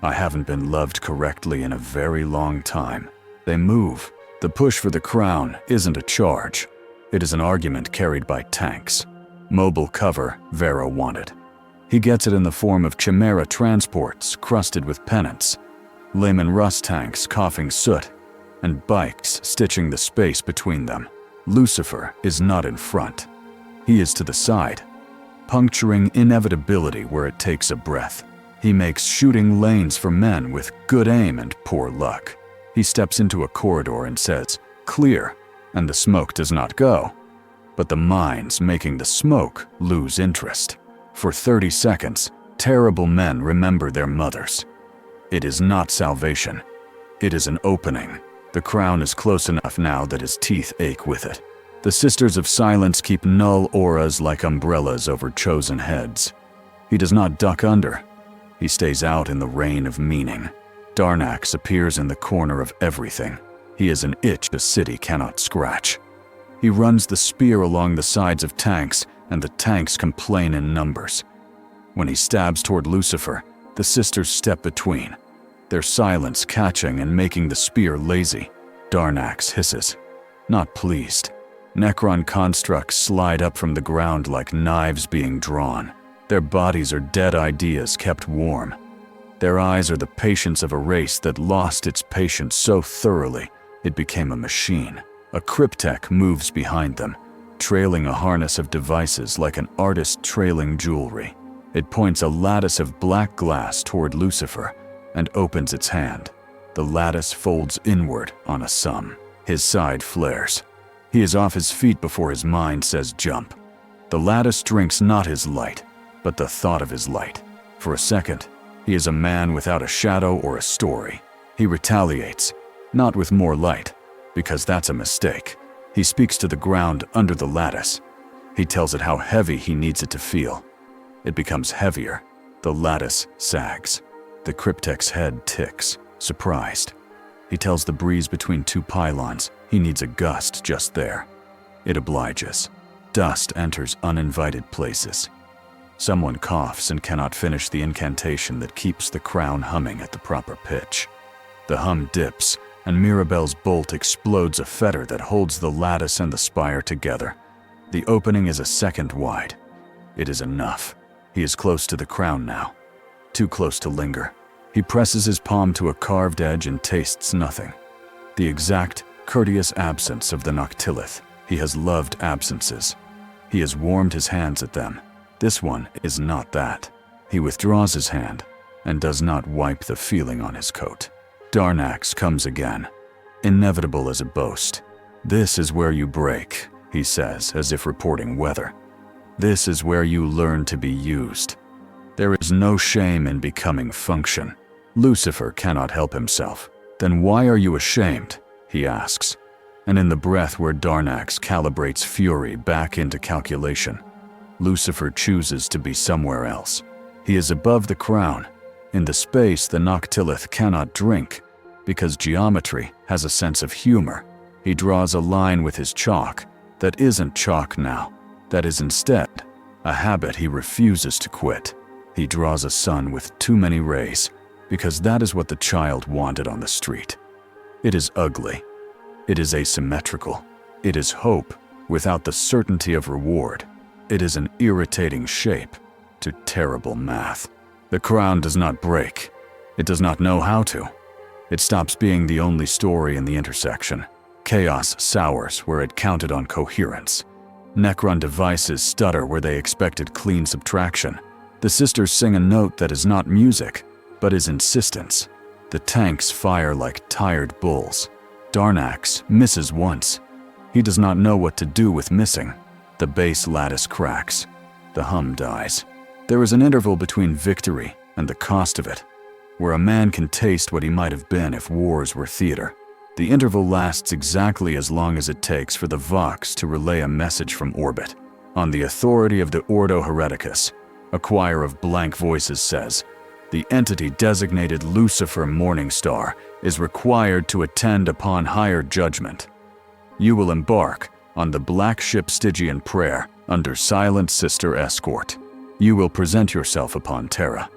I haven't been loved correctly in a very long time. They move. The push for the crown isn't a charge. It is an argument carried by tanks. Mobile cover Vero wanted. He gets it in the form of Chimera transports crusted with pennants, Lehman Russ tanks coughing soot, and bikes stitching the space between them. Lucifer is not in front. He is to the side, puncturing inevitability where it takes a breath. He makes shooting lanes for men with good aim and poor luck. He steps into a corridor and says, "Clear," and the smoke does not go. But the minds making the smoke lose interest. For 30 seconds, terrible men remember their mothers. It is not salvation. It is an opening. The crown is close enough now that his teeth ache with it. The Sisters of Silence keep null auras like umbrellas over chosen heads. He does not duck under. He stays out in the rain of meaning. Darnax appears in the corner of everything. He is an itch a city cannot scratch. He runs the spear along the sides of tanks, and the tanks complain in numbers. When he stabs toward Lucifer, the sisters step between, their silence catching and making the spear lazy. Darnax hisses, not pleased. Necron constructs slide up from the ground like knives being drawn. Their bodies are dead ideas kept warm. Their eyes are the patience of a race that lost its patience so thoroughly it became a machine. A cryptek moves behind them, trailing a harness of devices like an artist trailing jewelry. It points a lattice of black glass toward Lucifer and opens its hand. The lattice folds inward on a sum. His side flares. He is off his feet before his mind says jump. The lattice drinks not his light, but the thought of his light. For a second, he is a man without a shadow or a story. He retaliates, not with more light, because that's a mistake. He speaks to the ground under the lattice. He tells it how heavy he needs it to feel. It becomes heavier. The lattice sags. The cryptek's head ticks, surprised. He tells the breeze between two pylons he needs a gust just there. It obliges. Dust enters uninvited places. Someone coughs and cannot finish the incantation that keeps the crown humming at the proper pitch. The hum dips, and Mirabelle's bolt explodes a fetter that holds the lattice and the spire together. The opening is a second wide. It is enough. He is close to the crown now. Too close to linger. He presses his palm to a carved edge and tastes nothing. The exact, courteous absence of the Noctilith. He has loved absences. He has warmed his hands at them. This one is not that. He withdraws his hand and does not wipe the feeling on his coat. Darnax comes again, inevitable as a boast. "This is where you break," he says, as if reporting weather. "This is where you learn to be used." There is no shame in becoming function. Lucifer cannot help himself. "Then why are you ashamed?" he asks. And in the breath where Darnax calibrates fury back into calculation, Lucifer chooses to be somewhere else. He is above the crown, in the space the Noctilith cannot drink, because geometry has a sense of humor. He draws a line with his chalk that isn't chalk now, that is instead a habit he refuses to quit. He draws a sun with too many rays, because that is what the child wanted on the street. It is ugly. It is asymmetrical. It is hope without the certainty of reward. It is an irritating shape to terrible math. The crown does not break. It does not know how to. It stops being the only story in the intersection. Chaos sours where it counted on coherence. Necron devices stutter where they expected clean subtraction. The sisters sing a note that is not music, but is insistence. The tanks fire like tired bulls. Darnax misses once. He does not know what to do with missing. The base lattice cracks. The hum dies. There is an interval between victory and the cost of it, where a man can taste what he might have been if wars were theater. The interval lasts exactly as long as it takes for the Vox to relay a message from orbit. On the authority of the Ordo Hereticus, a choir of blank voices says, The entity designated Lucifer Morningstar is required to attend upon higher judgment. You will embark on the black ship Stygian prayer under Silent Sister escort. You will present yourself upon Terra,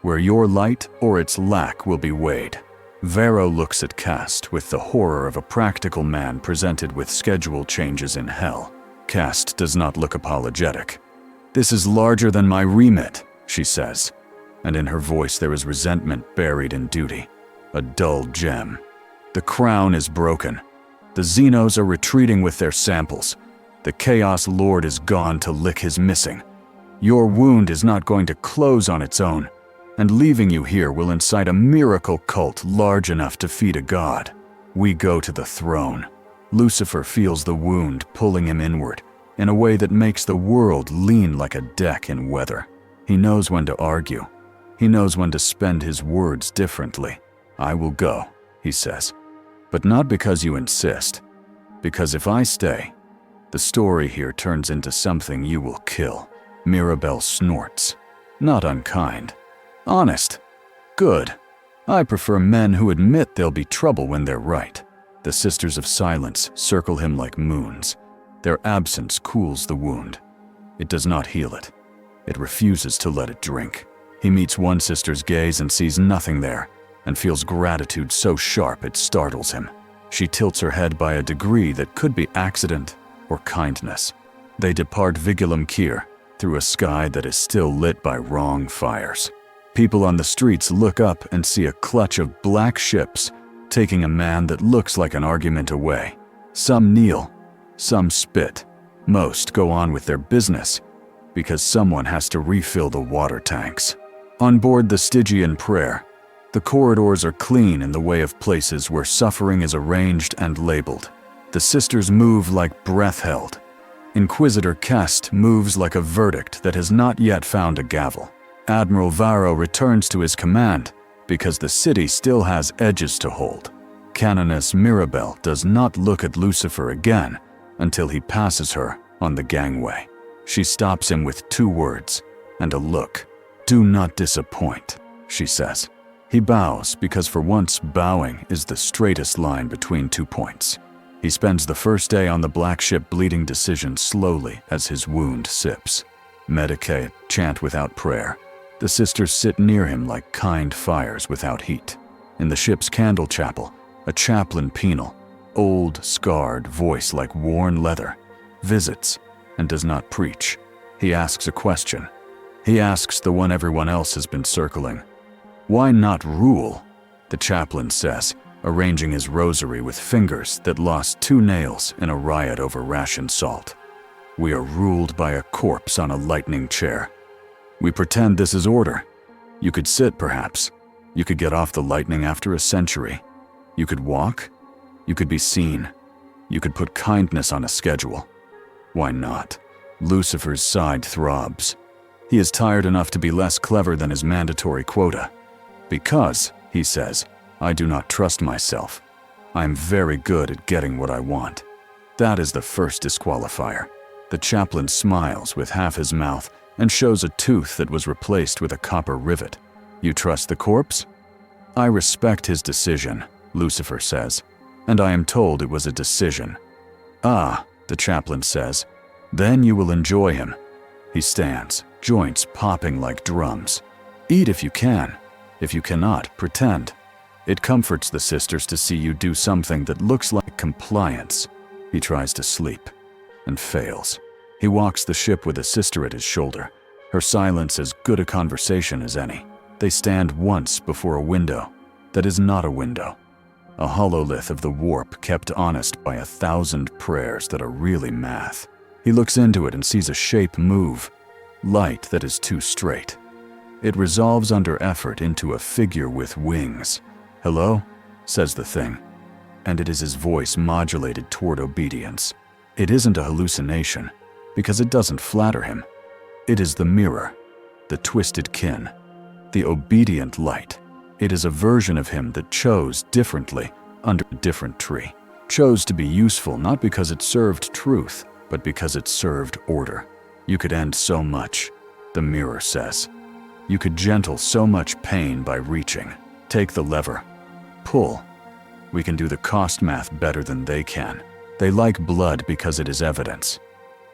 where your light or its lack will be weighed. Vero looks at Cast with the horror of a practical man presented with schedule changes in hell. Cast does not look apologetic. "This is larger than my remit," she says, and in her voice there is resentment buried in duty, a dull gem. The crown is broken. The Xenos are retreating with their samples. The Chaos Lord is gone to lick his missing. Your wound is not going to close on its own, and leaving you here will incite a miracle cult large enough to feed a god. We go to the throne. Lucifer feels the wound pulling him inward in a way that makes the world lean like a deck in weather. He knows when to argue. He knows when to spend his words differently. "I will go," he says. "But not because you insist. Because if I stay, the story here turns into something you will kill." Mirabelle snorts. Not unkind. Honest. Good. I prefer men who admit there'll be trouble when they're right. The Sisters of Silence circle him like moons. Their absence cools the wound. It does not heal it. It refuses to let it drink. He meets one sister's gaze and sees nothing there, and feels gratitude so sharp it startles him. She tilts her head by a degree that could be accident or kindness. They depart Vigilum-Kyr through a sky that is still lit by wrong fires. People on the streets look up and see a clutch of black ships taking a man that looks like an argument away. Some kneel, some spit. Most go on with their business because someone has to refill the water tanks. On board the Stygian prayer, the corridors are clean in the way of places where suffering is arranged and labeled. The sisters move like breath held. Inquisitor Kest moves like a verdict that has not yet found a gavel. Admiral Varro returns to his command because the city still has edges to hold. Canoness Mirabelle does not look at Lucifer again until he passes her on the gangway. She stops him with 2 words and a look. "Do not disappoint," she says. He bows because for once bowing is the straightest line between 2 points. He spends the first day on the black ship bleeding decision slowly as his wound sips. Medicate, chant without prayer. The sisters sit near him like kind fires without heat. In the ship's candle chapel, a chaplain penal, old, scarred, voice like worn leather, visits and does not preach. He asks a question. He asks the one everyone else has been circling. "Why not rule?" the chaplain says, arranging his rosary with fingers that lost 2 nails in a riot over ration salt. "We are ruled by a corpse on a lightning chair. We pretend this is order. You could sit, perhaps. You could get off the lightning after a century. You could walk. You could be seen. You could put kindness on a schedule. Why not?" Lucifer's side throbs. He is tired enough to be less clever than his mandatory quota. "Because," he says, "I do not trust myself. I am very good at getting what I want." That is the first disqualifier. The chaplain smiles with half his mouth and shows a tooth that was replaced with a copper rivet. "You trust the corpse?" "I respect his decision," Lucifer says, "and I am told it was a decision." "Ah," the chaplain says, "then you will enjoy him." He stands, joints popping like drums. "Eat if you can. If you cannot, pretend. It comforts the sisters to see you do something that looks like compliance." He tries to sleep and fails. He walks the ship with a sister at his shoulder, her silence as good a conversation as any. They stand once before a window that is not a window, a hololith of the warp kept honest by 1,000 prayers that are really math. He looks into it and sees a shape move, light that is too straight. It resolves under effort into a figure with wings. "Hello?" says the thing, and it is his voice modulated toward obedience. It isn't a hallucination, because it doesn't flatter him. It is the mirror, the twisted kin, the obedient light. It is a version of him that chose differently under a different tree. Chose to be useful not because it served truth, but because it served order. "You could end so much," the mirror says. You could gentle so much pain by reaching. Take the lever. Pull. We can do the cost math better than they can. They like blood because it is evidence.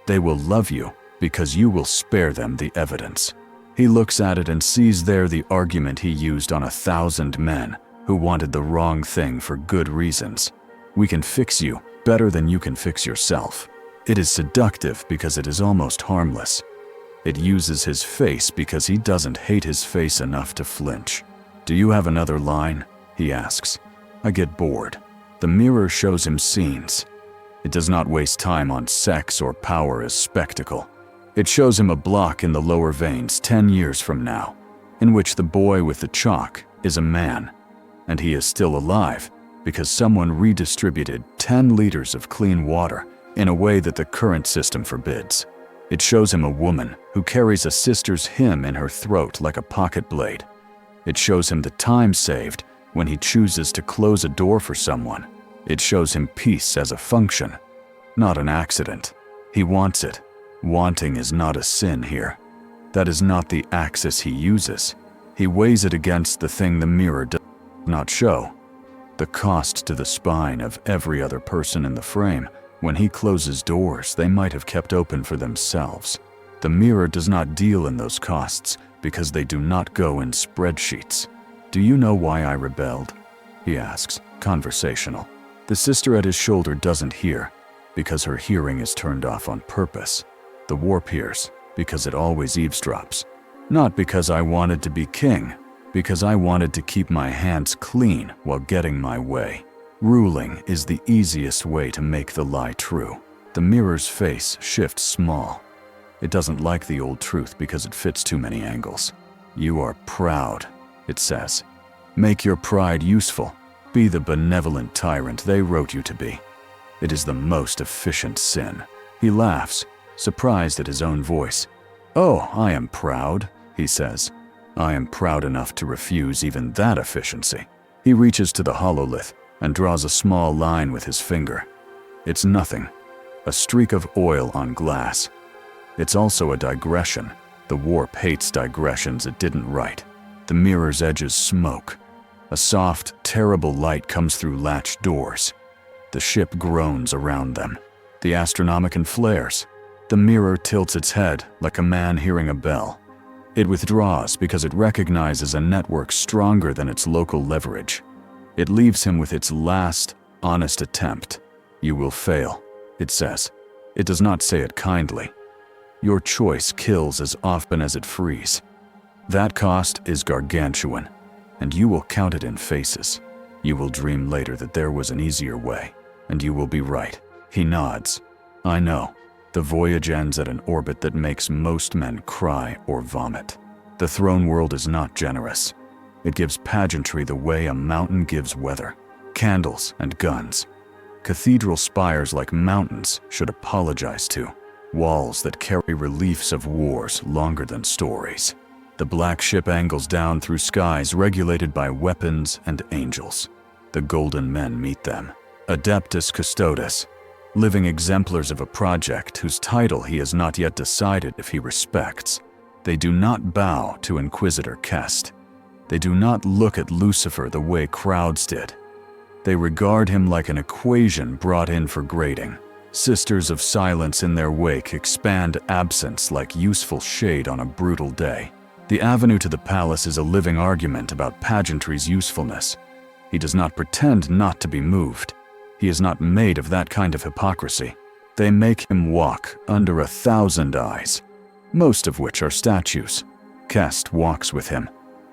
They will love you because you will spare them the evidence. He looks at it and sees there the argument he used on 1,000 men who wanted the wrong thing for good reasons. We can fix you better than you can fix yourself. It is seductive because it is almost harmless. It uses his face because he doesn't hate his face enough to flinch. Do you have another line? He asks. I get bored. The mirror shows him scenes. It does not waste time on sex or power as spectacle. It shows him a block in the lower veins 10 years from now, in which the boy with the chalk is a man, and he is still alive because someone redistributed 10 liters of clean water in a way that the current system forbids. It shows him a woman who carries a sister's hymn in her throat like a pocket blade. It shows him the time saved when he chooses to close a door for someone. It shows him peace as a function, not an accident. He wants it. Wanting is not a sin here. That is not the axis he uses. He weighs it against the thing the mirror does not show. The cost to the spine of every other person in the frame. When he closes doors they might have kept open for themselves. The mirror does not deal in those costs because they do not go in spreadsheets. Do you know why I rebelled? He asks, conversational. The sister at his shoulder doesn't hear because her hearing is turned off on purpose. The warp hears because it always eavesdrops. Not because I wanted to be king, because I wanted to keep my hands clean while getting my way. Ruling is the easiest way to make the lie true. The mirror's face shifts small. It doesn't like the old truth because it fits too many angles. You are proud, it says. Make your pride useful. Be the benevolent tyrant they wrote you to be. It is the most efficient sin. He laughs, surprised at his own voice. Oh, I am proud, he says. I am proud enough to refuse even that efficiency. He reaches to the hololith and draws a small line with his finger. It's nothing, a streak of oil on glass. It's also a digression. The warp hates digressions it didn't write. The mirror's edges smoke. A soft, terrible light comes through latched doors. The ship groans around them. The Astronomicon flares. The mirror tilts its head like a man hearing a bell. It withdraws because it recognizes a network stronger than its local leverage. It leaves him with its last, honest attempt. You will fail, it says. It does not say it kindly. Your choice kills as often as it frees. That cost is gargantuan, and you will count it in faces. You will dream later that there was an easier way, and you will be right. He nods. I know. The voyage ends at an orbit that makes most men cry or vomit. The throne world is not generous. It gives pageantry the way a mountain gives weather. Candles and guns. Cathedral spires like mountains should apologize to. Walls that carry reliefs of wars longer than stories. The black ship angles down through skies regulated by weapons and angels. The golden men meet them. Adeptus Custodes. Living exemplars of a project whose title he has not yet decided if he respects. They do not bow to Inquisitor Kest. They do not look at Lucifer the way crowds did. They regard him like an equation brought in for grading. Sisters of silence in their wake expand absence like useful shade on a brutal day. The avenue to the palace is a living argument about pageantry's usefulness. He does not pretend not to be moved. He is not made of that kind of hypocrisy. They make him walk under 1,000 eyes, most of which are statues. Kest walks with him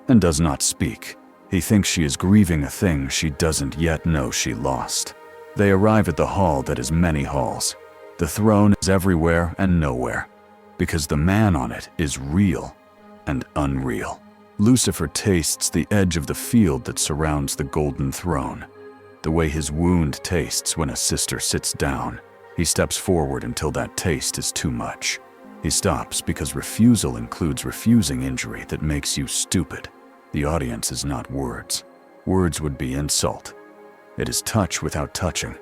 and does not speak. He thinks she is grieving a thing she doesn't yet know she lost. They arrive at the hall that is many halls. The throne is everywhere and nowhere, because the man on it is real and unreal. Lucifer tastes the edge of the field that surrounds the golden throne. The way his wound tastes when a sister sits down. He steps forward until that taste is too much. He stops because refusal includes refusing injury that makes you stupid. The audience is not words. Words would be insult. It is touch without touching.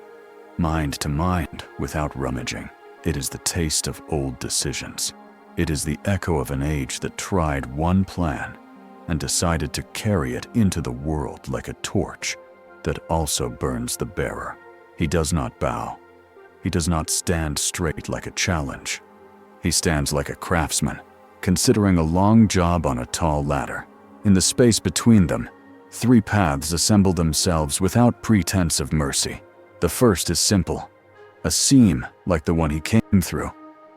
Mind to mind without rummaging. It is the taste of old decisions. It is the echo of an age that tried one plan and decided to carry it into the world like a torch that also burns the bearer. He does not bow. He does not stand straight like a challenge. He stands like a craftsman, considering a long job on a tall ladder. In the space between them, 3 paths assemble themselves without pretense of mercy. The first is simple, a seam like the one he came through,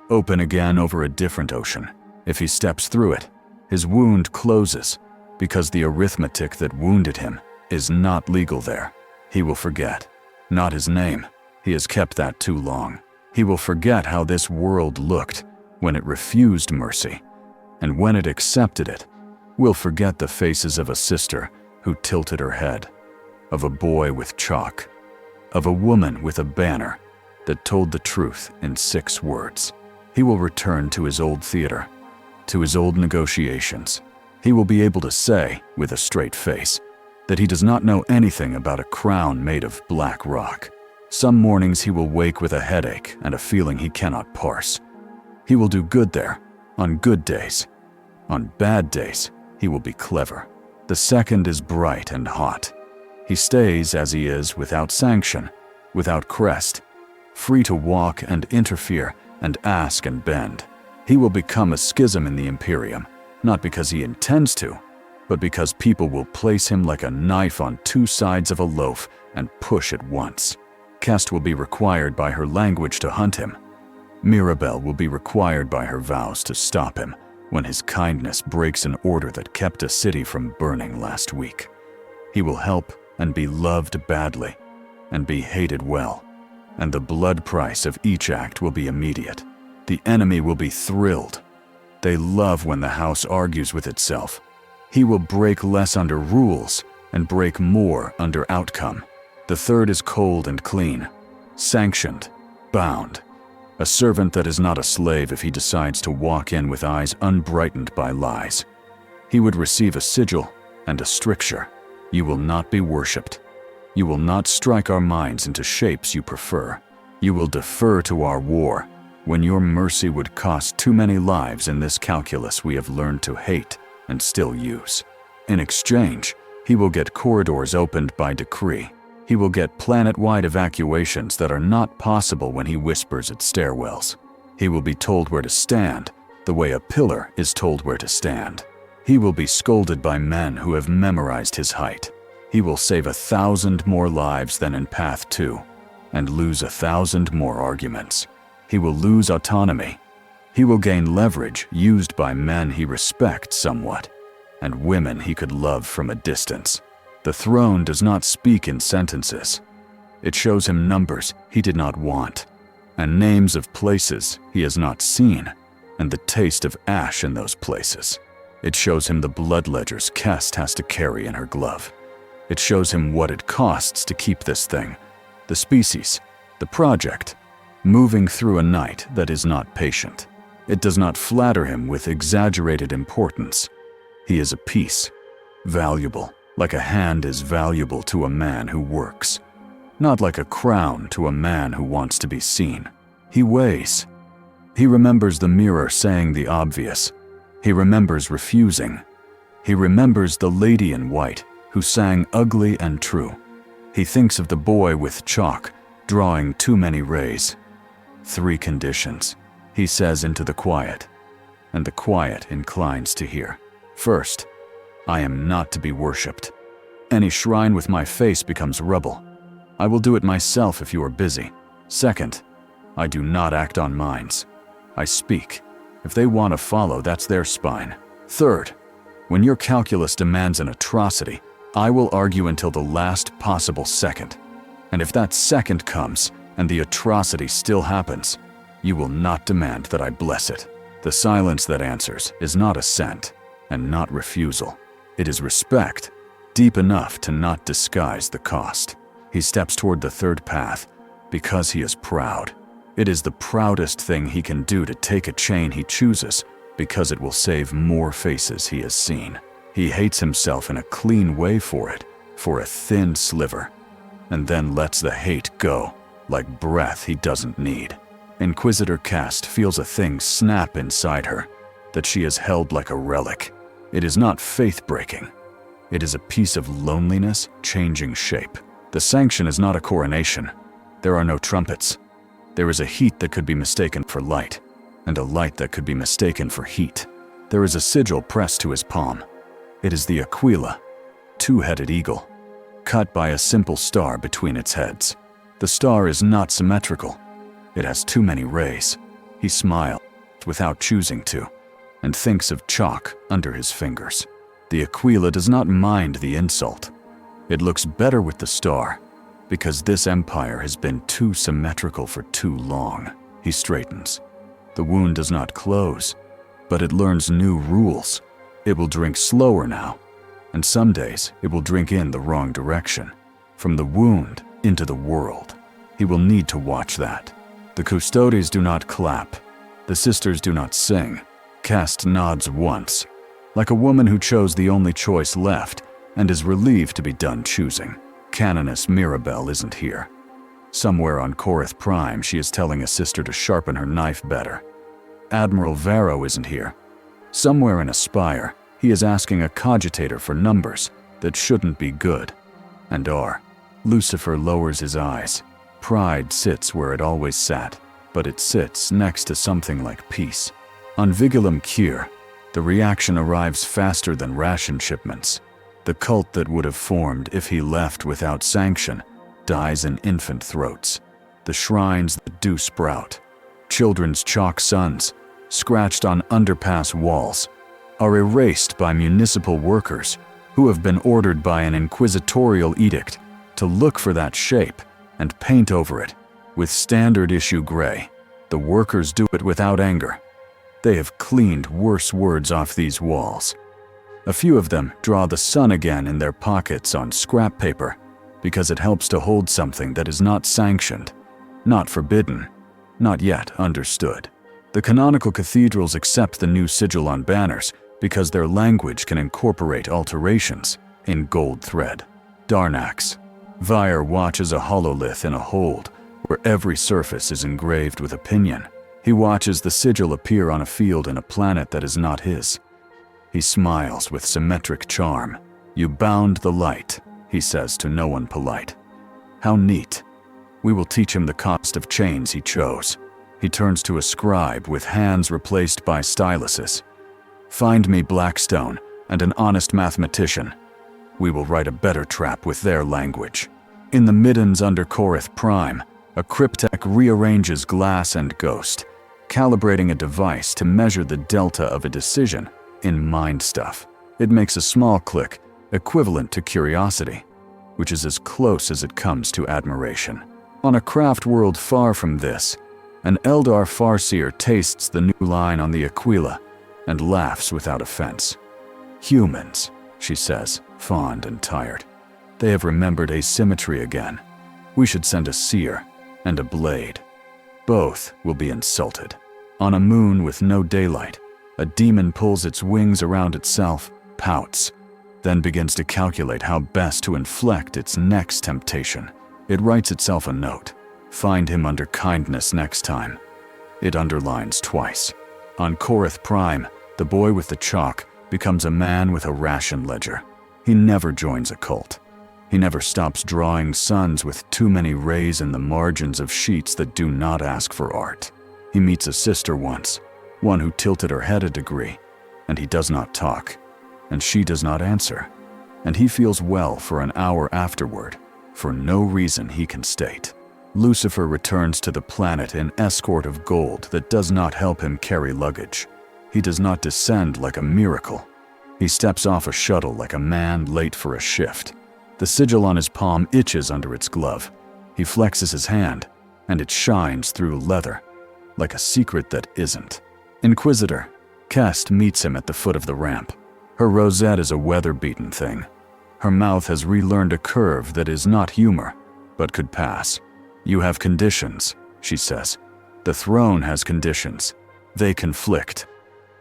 open again over a different ocean. If he steps through it, his wound closes because the arithmetic that wounded him is not legal there. He will forget, not his name. He has kept that too long. He will forget how this world looked when it refused mercy, and when it accepted it, will forget the faces of a sister who tilted her head, of a boy with chalk, of a woman with a banner that told the truth in 6 words. He will return to his old theater, to his old negotiations. He will be able to say, with a straight face, that he does not know anything about a crown made of black rock. Some mornings he will wake with a headache and a feeling he cannot parse. He will do good there, on good days. On bad days, he will be clever. The second is bright and hot. He stays as he is without sanction, without crest, free to walk and interfere and ask and bend. He will become a schism in the Imperium, not because he intends to, but because people will place him like a knife on 2 sides of a loaf and push at once. Kest will be required by her language to hunt him. Mirabelle will be required by her vows to stop him when his kindness breaks an order that kept a city from burning last week. He will help and be loved badly, and be hated well, and the blood price of each act will be immediate. The enemy will be thrilled. They love when the house argues with itself. He will break less under rules and break more under outcome. The third is cold and clean, sanctioned, bound. A servant that is not a slave if he decides to walk in with eyes unbrightened by lies. He would receive a sigil and a stricture. You will not be worshipped. You will not strike our minds into shapes you prefer. You will defer to our war when your mercy would cost too many lives in this calculus we have learned to hate and still use. In exchange, he will get corridors opened by decree. He will get planet-wide evacuations that are not possible when he whispers at stairwells. He will be told where to stand, the way a pillar is told where to stand. He will be scolded by men who have memorized his height. He will save 1,000 more lives than in Path 2, and lose 1,000 more arguments. He will lose autonomy. He will gain leverage used by men he respects somewhat, and women he could love from a distance. The throne does not speak in sentences. It shows him numbers he did not want, and names of places he has not seen, and the taste of ash in those places. It shows him the blood ledgers Kest has to carry in her glove. It shows him what it costs to keep this thing, the species, the project, moving through a night that is not patient. It does not flatter him with exaggerated importance. He is a piece, valuable, like a hand is valuable to a man who works, not like a crown to a man who wants to be seen. He weighs. He remembers the mirror saying the obvious. He remembers refusing. He remembers the lady in white who sang ugly and true. He thinks of the boy with chalk drawing too many rays. 3 conditions, he says into the quiet, and the quiet inclines to hear. First, I am not to be worshipped. Any shrine with my face becomes rubble. I will do it myself if you are busy. Second, I do not act on minds. I speak. If they want to follow, that's their spine. Third, when your calculus demands an atrocity, I will argue until the last possible second. And if that second comes and the atrocity still happens, you will not demand that I bless it. The silence that answers is not assent and not refusal. It is respect, deep enough to not disguise the cost. He steps toward the third path because he is proud. It is the proudest thing he can do to take a chain he chooses because it will save more faces he has seen. He hates himself in a clean way for it, for a thin sliver, and then lets the hate go like breath he doesn't need. Inquisitor Cast feels a thing snap inside her that she has held like a relic. It is not faith-breaking. It is a piece of loneliness changing shape. The sanction is not a coronation. There are no trumpets. There is a heat that could be mistaken for light, and a light that could be mistaken for heat. There is a sigil pressed to his palm. It is the Aquila, two-headed eagle, cut by a simple star between its heads. The star is not symmetrical. It has too many rays. He smiles without choosing to, and thinks of chalk under his fingers. The Aquila does not mind the insult. It looks better with the star, because this empire has been too symmetrical for too long. He straightens. The wound does not close, but it learns new rules. It will drink slower now, and some days it will drink in the wrong direction, from the wound into the world. He will need to watch that. The custodes do not clap. The sisters do not sing. Cast nods once, like a woman who chose the only choice left and is relieved to be done choosing. Canoness Mirabelle isn't here. Somewhere on Korith Prime, she is telling a sister to sharpen her knife better. Admiral Varro isn't here. Somewhere in a spire, he is asking a cogitator for numbers that shouldn't be good, and are. Lucifer lowers his eyes. Pride sits where it always sat, but it sits next to something like peace. On Vigilum-Kyr, the reaction arrives faster than ration shipments. The cult that would have formed if he left without sanction dies in infant throats. The shrines that do sprout, children's chalk suns, scratched on underpass walls, are erased by municipal workers who have been ordered by an inquisitorial edict to look for that shape and paint over it with standard issue gray. The workers do it without anger. They have cleaned worse words off these walls. A few of them draw the sun again in their pockets on scrap paper because it helps to hold something that is not sanctioned, not forbidden, not yet understood. The canonical cathedrals accept the new sigil on banners because their language can incorporate alterations in gold thread. Darnax. Vyre watches a hololith in a hold where every surface is engraved with opinion. He watches the sigil appear on a field in a planet that is not his. He smiles with symmetric charm. "You bound the light," he says to no one polite. "How neat. We will teach him the cost of chains he chose." He turns to a scribe with hands replaced by styluses. "Find me Blackstone and an honest mathematician. We will write a better trap with their language." In the middens under Korith Prime, a cryptech rearranges glass and ghost, calibrating a device to measure the delta of a decision in mind stuff. It makes a small click, equivalent to curiosity, which is as close as it comes to admiration. On a craft world far from this, an Eldar farseer tastes the new line on the Aquila and laughs without offense. "Humans," she says, fond and tired. "They have remembered asymmetry again. We should send a seer and a blade. Both will be insulted." On a moon with no daylight, a demon pulls its wings around itself, pouts, then begins to calculate how best to inflect its next temptation. It writes itself a note. "Find him under kindness next time." It underlines twice. On Korith Prime, the boy with the chalk becomes a man with a ration ledger. He never joins a cult. He never stops drawing suns with too many rays in the margins of sheets that do not ask for art. He meets a sister once, one who tilted her head a degree, and he does not talk, and she does not answer, and he feels well for an hour afterward, for no reason he can state. Lucifer returns to the planet in escort of gold that does not help him carry luggage. He does not descend like a miracle. He steps off a shuttle like a man late for a shift. The sigil on his palm itches under its glove. He flexes his hand, and it shines through leather, like a secret that isn't. Inquisitor Kest meets him at the foot of the ramp. Her rosette is a weather-beaten thing. Her mouth has relearned a curve that is not humor, but could pass. "You have conditions," she says. "The throne has conditions. They conflict.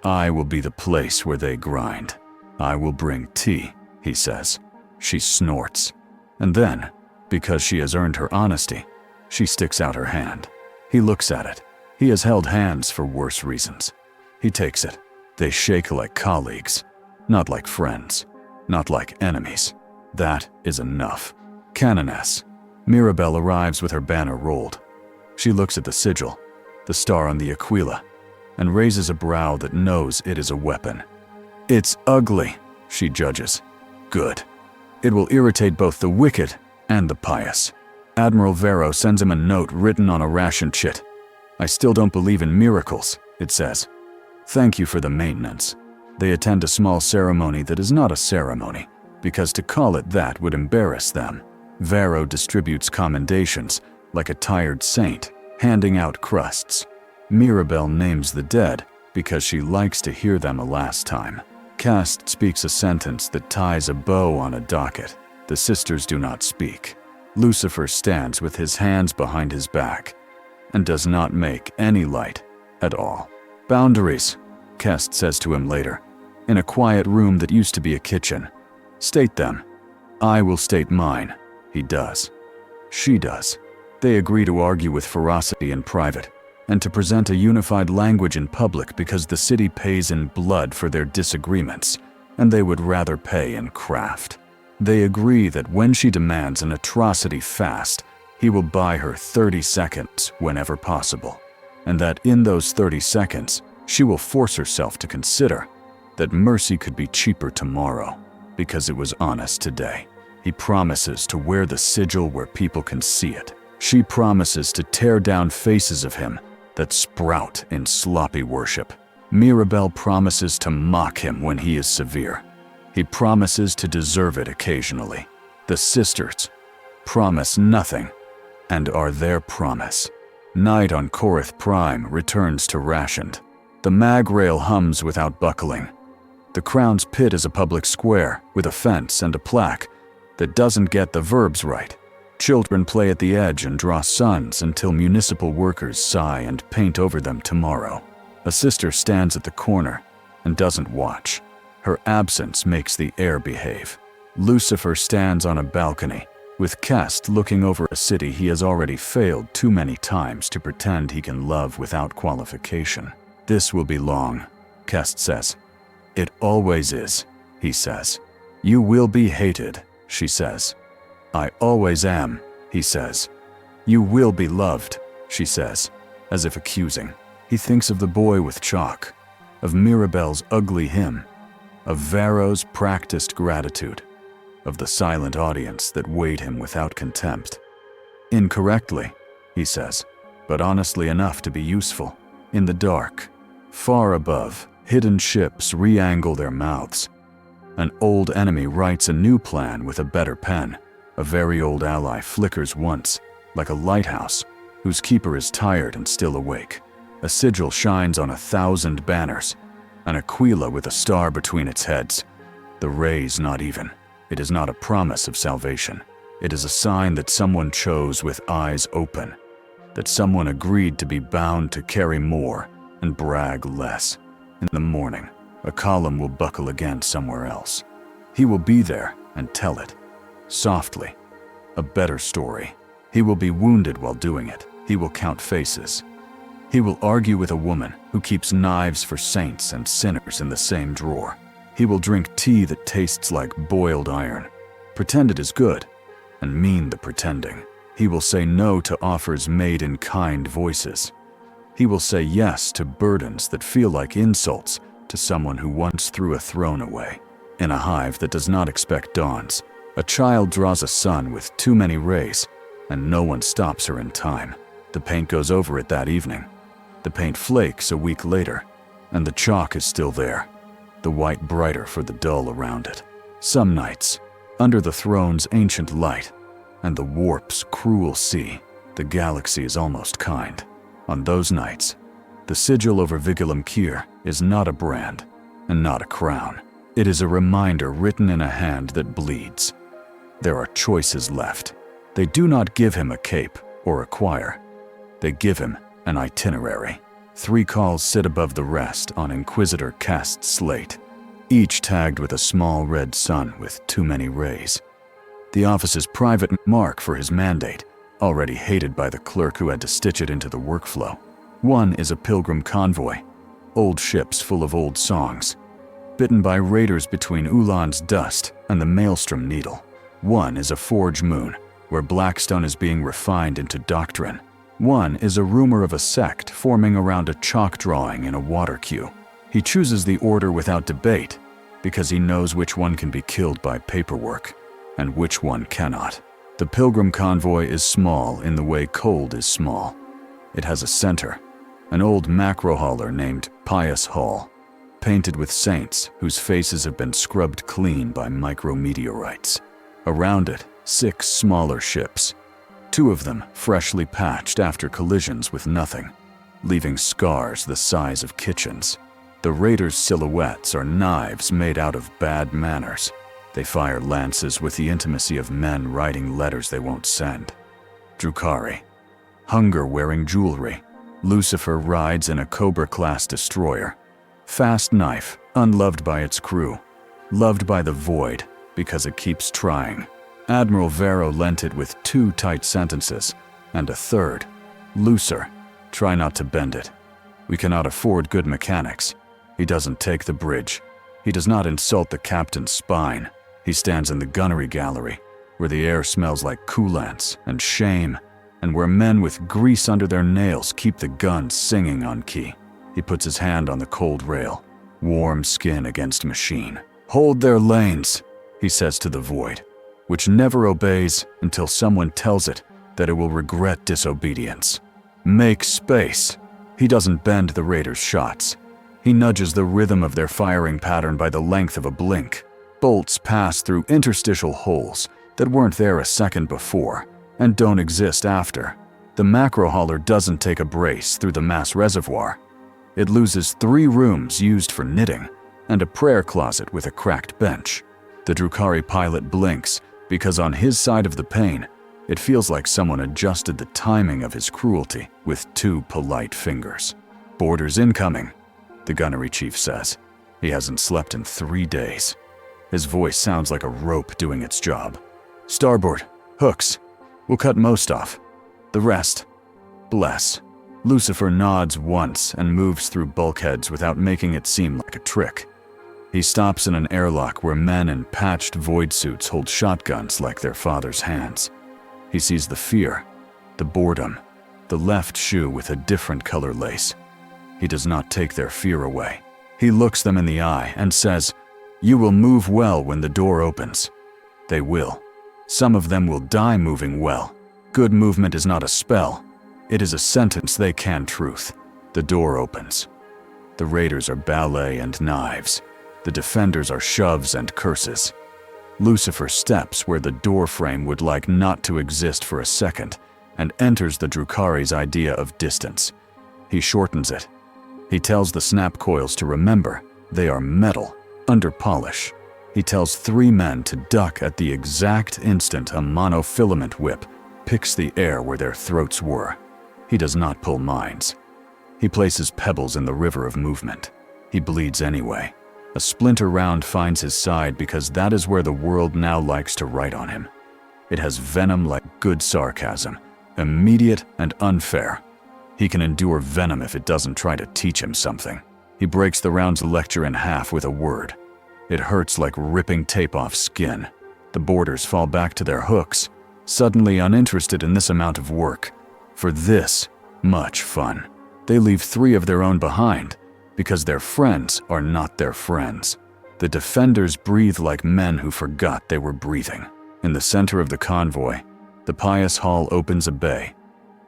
I will be the place where they grind. I will bring tea," he says. She snorts. And then, because she has earned her honesty, she sticks out her hand. He looks at it. He has held hands for worse reasons. He takes it. They shake like colleagues, not like friends, not like enemies. That is enough. Canoness. Mirabelle arrives with her banner rolled. She looks at the sigil, the star on the aquila, and raises a brow that knows it is a weapon. It's ugly, she judges. Good. It will irritate both the wicked and the pious. Admiral Vero sends him a note written on a ration chit. I still don't believe in miracles, it says. Thank you for the maintenance. They attend a small ceremony that is not a ceremony, because to call it that would embarrass them. Vero distributes commendations, like a tired saint, handing out crusts. Mirabelle names the dead because she likes to hear them a last time. Cast speaks a sentence that ties a bow on a docket. The sisters do not speak. Lucifer stands with his hands behind his back and does not make any light at all. Boundaries, Kest says to him later, in a quiet room that used to be a kitchen. State them. I will state mine. He does. She does. They agree to argue with ferocity in private and to present a unified language in public because the city pays in blood for their disagreements, and they would rather pay in craft. They agree that when she demands an atrocity fast, he will buy her 30 seconds whenever possible, and that in those 30 seconds, she will force herself to consider that mercy could be cheaper tomorrow because it was honest today. He promises to wear the sigil where people can see it. She promises to tear down faces of him that sprout in sloppy worship. Mirabelle promises to mock him when he is severe. He promises to deserve it occasionally. The sisters promise nothing and are their promise. Night on Korith Prime returns to rationed. The mag rail hums without buckling. The Crown's pit is a public square with a fence and a plaque that doesn't get the verbs right. Children play at the edge and draw suns until municipal workers sigh and paint over them tomorrow. A sister stands at the corner and doesn't watch. Her absence makes the air behave. Lucifer stands on a balcony, with Kest looking over a city he has already failed too many times to pretend he can love without qualification. This will be long, Kest says. It always is, he says. You will be hated, she says. I always am, he says. You will be loved, she says, as if accusing. He thinks of the boy with chalk, of Mirabelle's ugly hymn, of Vero's practiced gratitude, of the silent audience that weighed him without contempt. Incorrectly, he says, but honestly enough to be useful. In the dark, far above, hidden ships re-angle their mouths. An old enemy writes a new plan with a better pen. A very old ally flickers once, like a lighthouse, whose keeper is tired and still awake. A sigil shines on 1,000 banners, an aquila with a star between its heads. The rays not even. It is not a promise of salvation. It is a sign that someone chose with eyes open, that someone agreed to be bound to carry more and brag less. In the morning, a column will buckle again somewhere else. He will be there and tell it. Softly. A better story. He will be wounded while doing it. He will count faces. He will argue with a woman who keeps knives for saints and sinners in the same drawer. He will drink tea that tastes like boiled iron. Pretend it is good, and mean the pretending. He will say no to offers made in kind voices. He will say yes to burdens that feel like insults to someone who once threw a throne away. In a hive that does not expect dawns, a child draws a sun with too many rays, and no one stops her in time. The paint goes over it that evening. The paint flakes a week later, and the chalk is still there, the white brighter for the dull around it. Some nights, under the throne's ancient light, and the warp's cruel sea, the galaxy is almost kind. On those nights, the sigil over Vigilum-Kyr is not a brand, and not a crown. It is a reminder written in a hand that bleeds. There are choices left. They do not give him a cape or a choir. They give him an itinerary. 3 calls sit above the rest on Inquisitor Kast's slate, each tagged with a small red sun with too many rays. The office's private mark for his mandate, already hated by the clerk who had to stitch it into the workflow. One is a pilgrim convoy, old ships full of old songs, bitten by raiders between Ulan's dust and the Maelstrom Needle. One is a forge moon, where Blackstone is being refined into doctrine. One is a rumor of a sect forming around a chalk drawing in a water queue. He chooses the order without debate, because he knows which one can be killed by paperwork, and which one cannot. The pilgrim convoy is small in the way cold is small. It has a center, an old macro hauler named Pious Hall, painted with saints whose faces have been scrubbed clean by micrometeorites. Around it, 6 smaller ships, 2 of them freshly patched after collisions with nothing, leaving scars the size of kitchens. The raiders' silhouettes are knives made out of bad manners. They fire lances with the intimacy of men writing letters they won't send. Drukhari, hunger-wearing jewelry. Lucifer rides in a Cobra-class destroyer. Fast knife, unloved by its crew. Loved by the Void, because it keeps trying. Admiral Vero lent it with 2 tight sentences, and a third. Looser, try not to bend it. We cannot afford good mechanics. He doesn't take the bridge. He does not insult the captain's spine. He stands in the gunnery gallery, where the air smells like coolants and shame, and where men with grease under their nails keep the guns singing on key. He puts his hand on the cold rail, warm skin against machine. Hold their lanes, he says to the Void, which never obeys until someone tells it that it will regret disobedience. Make space. He doesn't bend the raiders' shots. He nudges the rhythm of their firing pattern by the length of a blink. Bolts pass through interstitial holes that weren't there a second before and don't exist after. The macro hauler doesn't take a brace through the mass reservoir. It loses 3 rooms used for knitting and a prayer closet with a cracked bench. The Drukhari pilot blinks because on his side of the pane, it feels like someone adjusted the timing of his cruelty with 2 polite fingers. Boarders incoming, the gunnery chief says. He hasn't slept in 3 days. His voice sounds like a rope doing its job. Starboard, hooks. We'll cut most off. The rest, bless. Lucifer nods once and moves through bulkheads without making it seem like a trick. He stops in an airlock where men in patched void suits hold shotguns like their father's hands. He sees the fear, the boredom, the left shoe with a different color lace. He does not take their fear away. He looks them in the eye and says, "You will move well when the door opens." They will. Some of them will die moving well. Good movement is not a spell. It is a sentence they can truth. The door opens. The raiders are ballet and knives. The defenders are shoves and curses. Lucifer steps where the door frame would like not to exist for a second and enters the Drukhari's idea of distance. He shortens it. He tells the snap coils to remember they are metal, under polish. He tells 3 men to duck at the exact instant a monofilament whip picks the air where their throats were. He does not pull mines. He places pebbles in the river of movement. He bleeds anyway. A splinter round finds his side because that is where the world now likes to write on him. It has venom like good sarcasm, immediate and unfair. He can endure venom if it doesn't try to teach him something. He breaks the round's lecture in half with a word. It hurts like ripping tape off skin. The boarders fall back to their hooks, suddenly uninterested in this amount of work. For this much fun. They leave 3 of their own behind, because their friends are not their friends. The defenders breathe like men who forgot they were breathing. In the center of the convoy, the Pious Hall opens a bay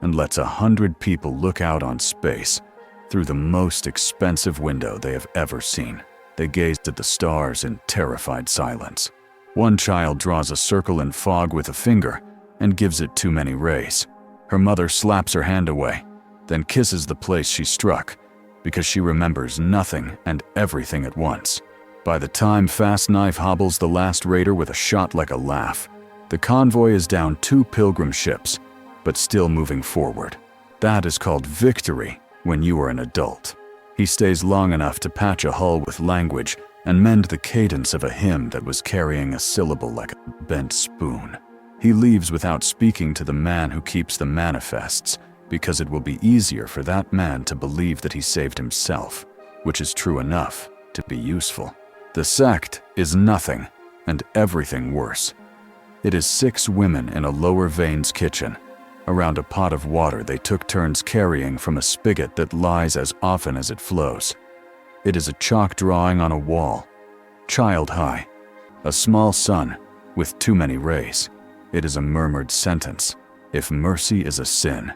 and lets 100 people look out on space through the most expensive window they have ever seen. They gazed at the stars in terrified silence. One child draws a circle in fog with a finger and gives it too many rays. Her mother slaps her hand away, then kisses the place she struck, because she remembers nothing and everything at once. By the time Fast Knife hobbles the last raider with a shot like a laugh, the convoy is down 2 pilgrim ships, but still moving forward. That is called victory when you are an adult. He stays long enough to patch a hull with language and mend the cadence of a hymn that was carrying a syllable like a bent spoon. He leaves without speaking to the man who keeps the manifests, because it will be easier for that man to believe that he saved himself, which is true enough to be useful. The sect is nothing and everything worse. It is 6 women in a lower veins kitchen, around a pot of water they took turns carrying from a spigot that lies as often as it flows. It is a chalk drawing on a wall, child high, a small sun with too many rays. It is a murmured sentence: if mercy is a sin,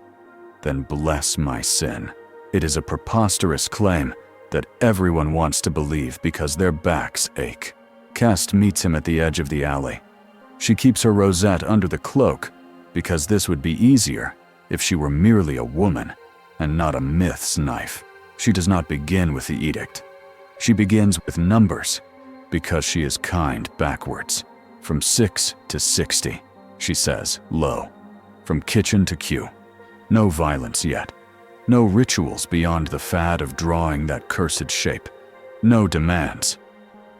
then bless my sin. It is a preposterous claim that everyone wants to believe because their backs ache. Kest meets him at the edge of the alley. She keeps her rosette under the cloak because this would be easier if she were merely a woman and not a myth's knife. She does not begin with the edict. She begins with numbers because she is kind backwards. From 6 to 60, she says, low. From kitchen to queue. No violence yet. No rituals beyond the fad of drawing that cursed shape. No demands.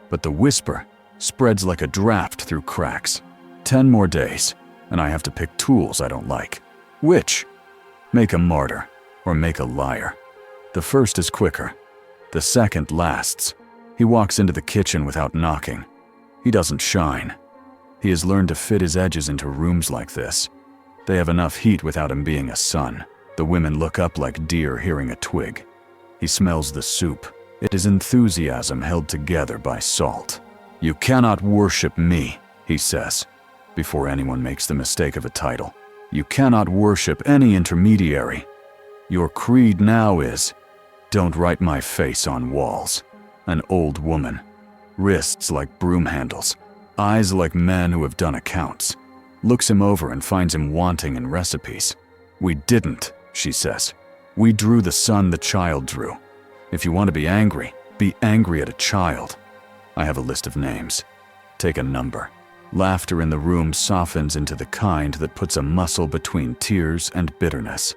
But the whisper spreads like a draft through cracks. 10 more days, and I have to pick tools I don't like. Which? Make a martyr, or make a liar. The first is quicker. The second lasts. He walks into the kitchen without knocking. He doesn't shine. He has learned to fit his edges into rooms like this. They have enough heat without him being a sun. The women look up like deer hearing a twig. He smells the soup. It is enthusiasm held together by salt. You cannot worship me, he says, before anyone makes the mistake of a title. You cannot worship any intermediary. Your creed now is, don't write my face on walls. An old woman. Wrists like broom handles. Eyes like men who have done accounts. Looks him over and finds him wanting in recipes. We didn't, she says. We drew the son the child drew. If you want to be angry at a child. I have a list of names. Take a number. Laughter in the room softens into the kind that puts a muscle between tears and bitterness.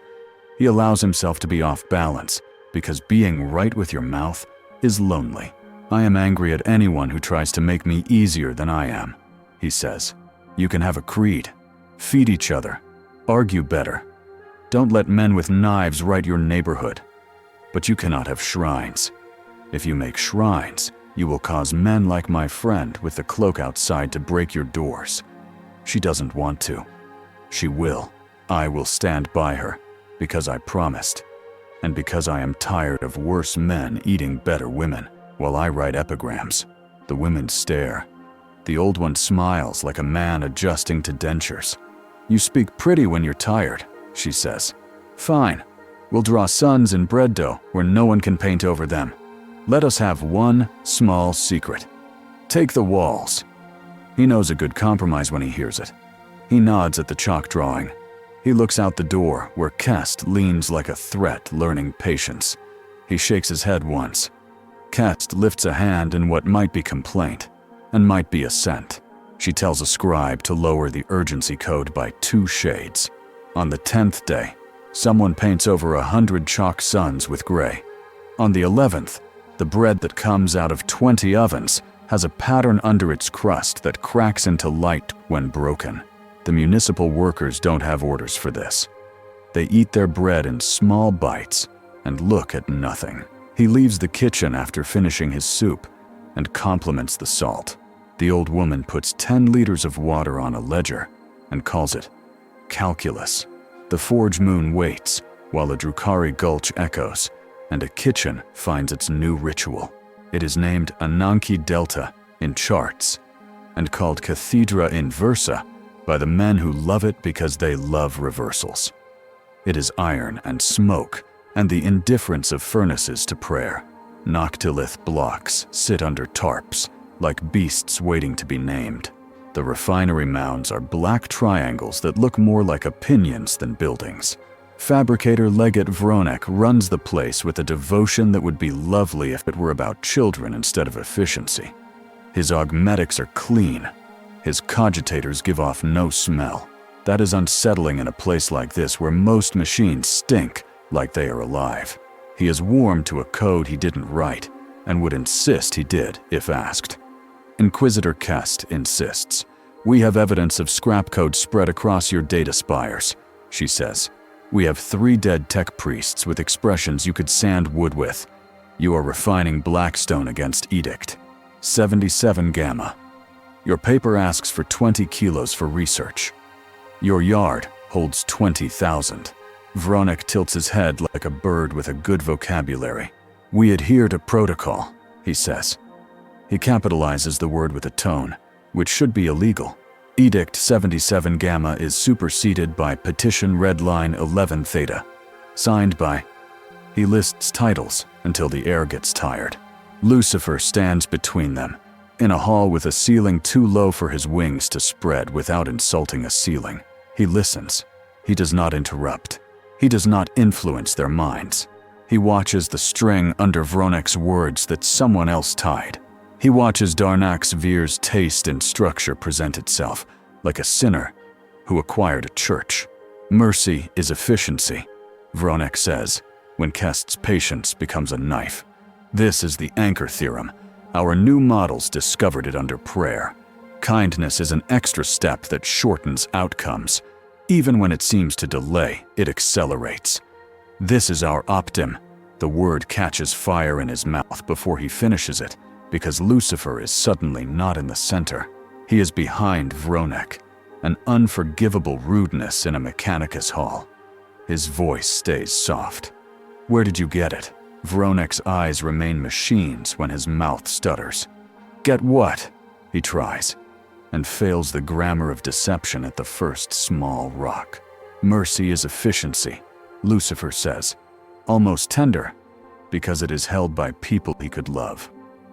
He allows himself to be off balance because being right with your mouth is lonely. I am angry at anyone who tries to make me easier than I am, he says. You can have a creed. Feed each other. Argue better. Don't let men with knives right your neighborhood. But you cannot have shrines. If you make shrines, you will cause men like my friend with the cloak outside to break your doors. She doesn't want to. She will. I will stand by her, because I promised. And because I am tired of worse men eating better women, while I write epigrams. The women stare. The old one smiles like a man adjusting to dentures. You speak pretty when you're tired, she says. Fine. We'll draw suns in bread dough where no one can paint over them. Let us have one small secret. Take the walls. He knows a good compromise when he hears it. He nods at the chalk drawing. He looks out the door where Kest leans like a threat, learning patience. He shakes his head once. Kest lifts a hand in what might be complaint and might be assent. She tells a scribe to lower the urgency code by 2 shades. On the 10th day, someone paints over 100 chalk suns with gray. On the 11th, the bread that comes out of 20 ovens has a pattern under its crust that cracks into light when broken. The municipal workers don't have orders for this. They eat their bread in small bites and look at nothing. He leaves the kitchen after finishing his soup and compliments the salt. The old woman puts 10 liters of water on a ledger and calls it calculus. The forge moon waits while a Drukhari gulch echoes and a kitchen finds its new ritual. It is named Ananke Delta in charts and called Cathedra Inversa by the men who love it because they love reversals. It is iron and smoke and the indifference of furnaces to prayer. Noctilith blocks sit under tarps like beasts waiting to be named. The refinery mounds are black triangles that look more like opinions than buildings. Fabricator Legate Vronek runs the place with a devotion that would be lovely if it were about children instead of efficiency. His augmetics are clean. His cogitators give off no smell. That is unsettling in a place like this where most machines stink like they are alive. He is warm to a code he didn't write and would insist he did if asked. Inquisitor Kest insists. We have evidence of scrap code spread across your data spires, she says. We have 3 dead tech priests with expressions you could sand wood with. You are refining Blackstone against Edict. 77 Gamma. Your paper asks for 20 kilos for research. Your yard holds 20,000. Vronek tilts his head like a bird with a good vocabulary. We adhere to protocol, he says. He capitalizes the word with a tone, which should be illegal. Edict 77 Gamma is superseded by Petition Red Line 11 Theta. Signed by... He lists titles until the air gets tired. Lucifer stands between them, in a hall with a ceiling too low for his wings to spread without insulting a ceiling. He listens. He does not interrupt. He does not influence their minds. He watches the string under Vronek's words that someone else tied. He watches Darnax Veer's taste and structure present itself, like a sinner who acquired a church. Mercy is efficiency, Vronek says, when Kest's patience becomes a knife. This is the anchor theorem. Our new models discovered it under prayer. Kindness is an extra step that shortens outcomes. Even when it seems to delay, it accelerates. This is our optim. The word catches fire in his mouth before he finishes it, because Lucifer is suddenly not in the center. He is behind Vronek, an unforgivable rudeness in a Mechanicus hall. His voice stays soft. Where did you get it? Vronek's eyes remain machines when his mouth stutters. Get what? He tries, and fails the grammar of deception at the first small rock. Mercy is efficiency, Lucifer says, almost tender, because it is held by people he could love.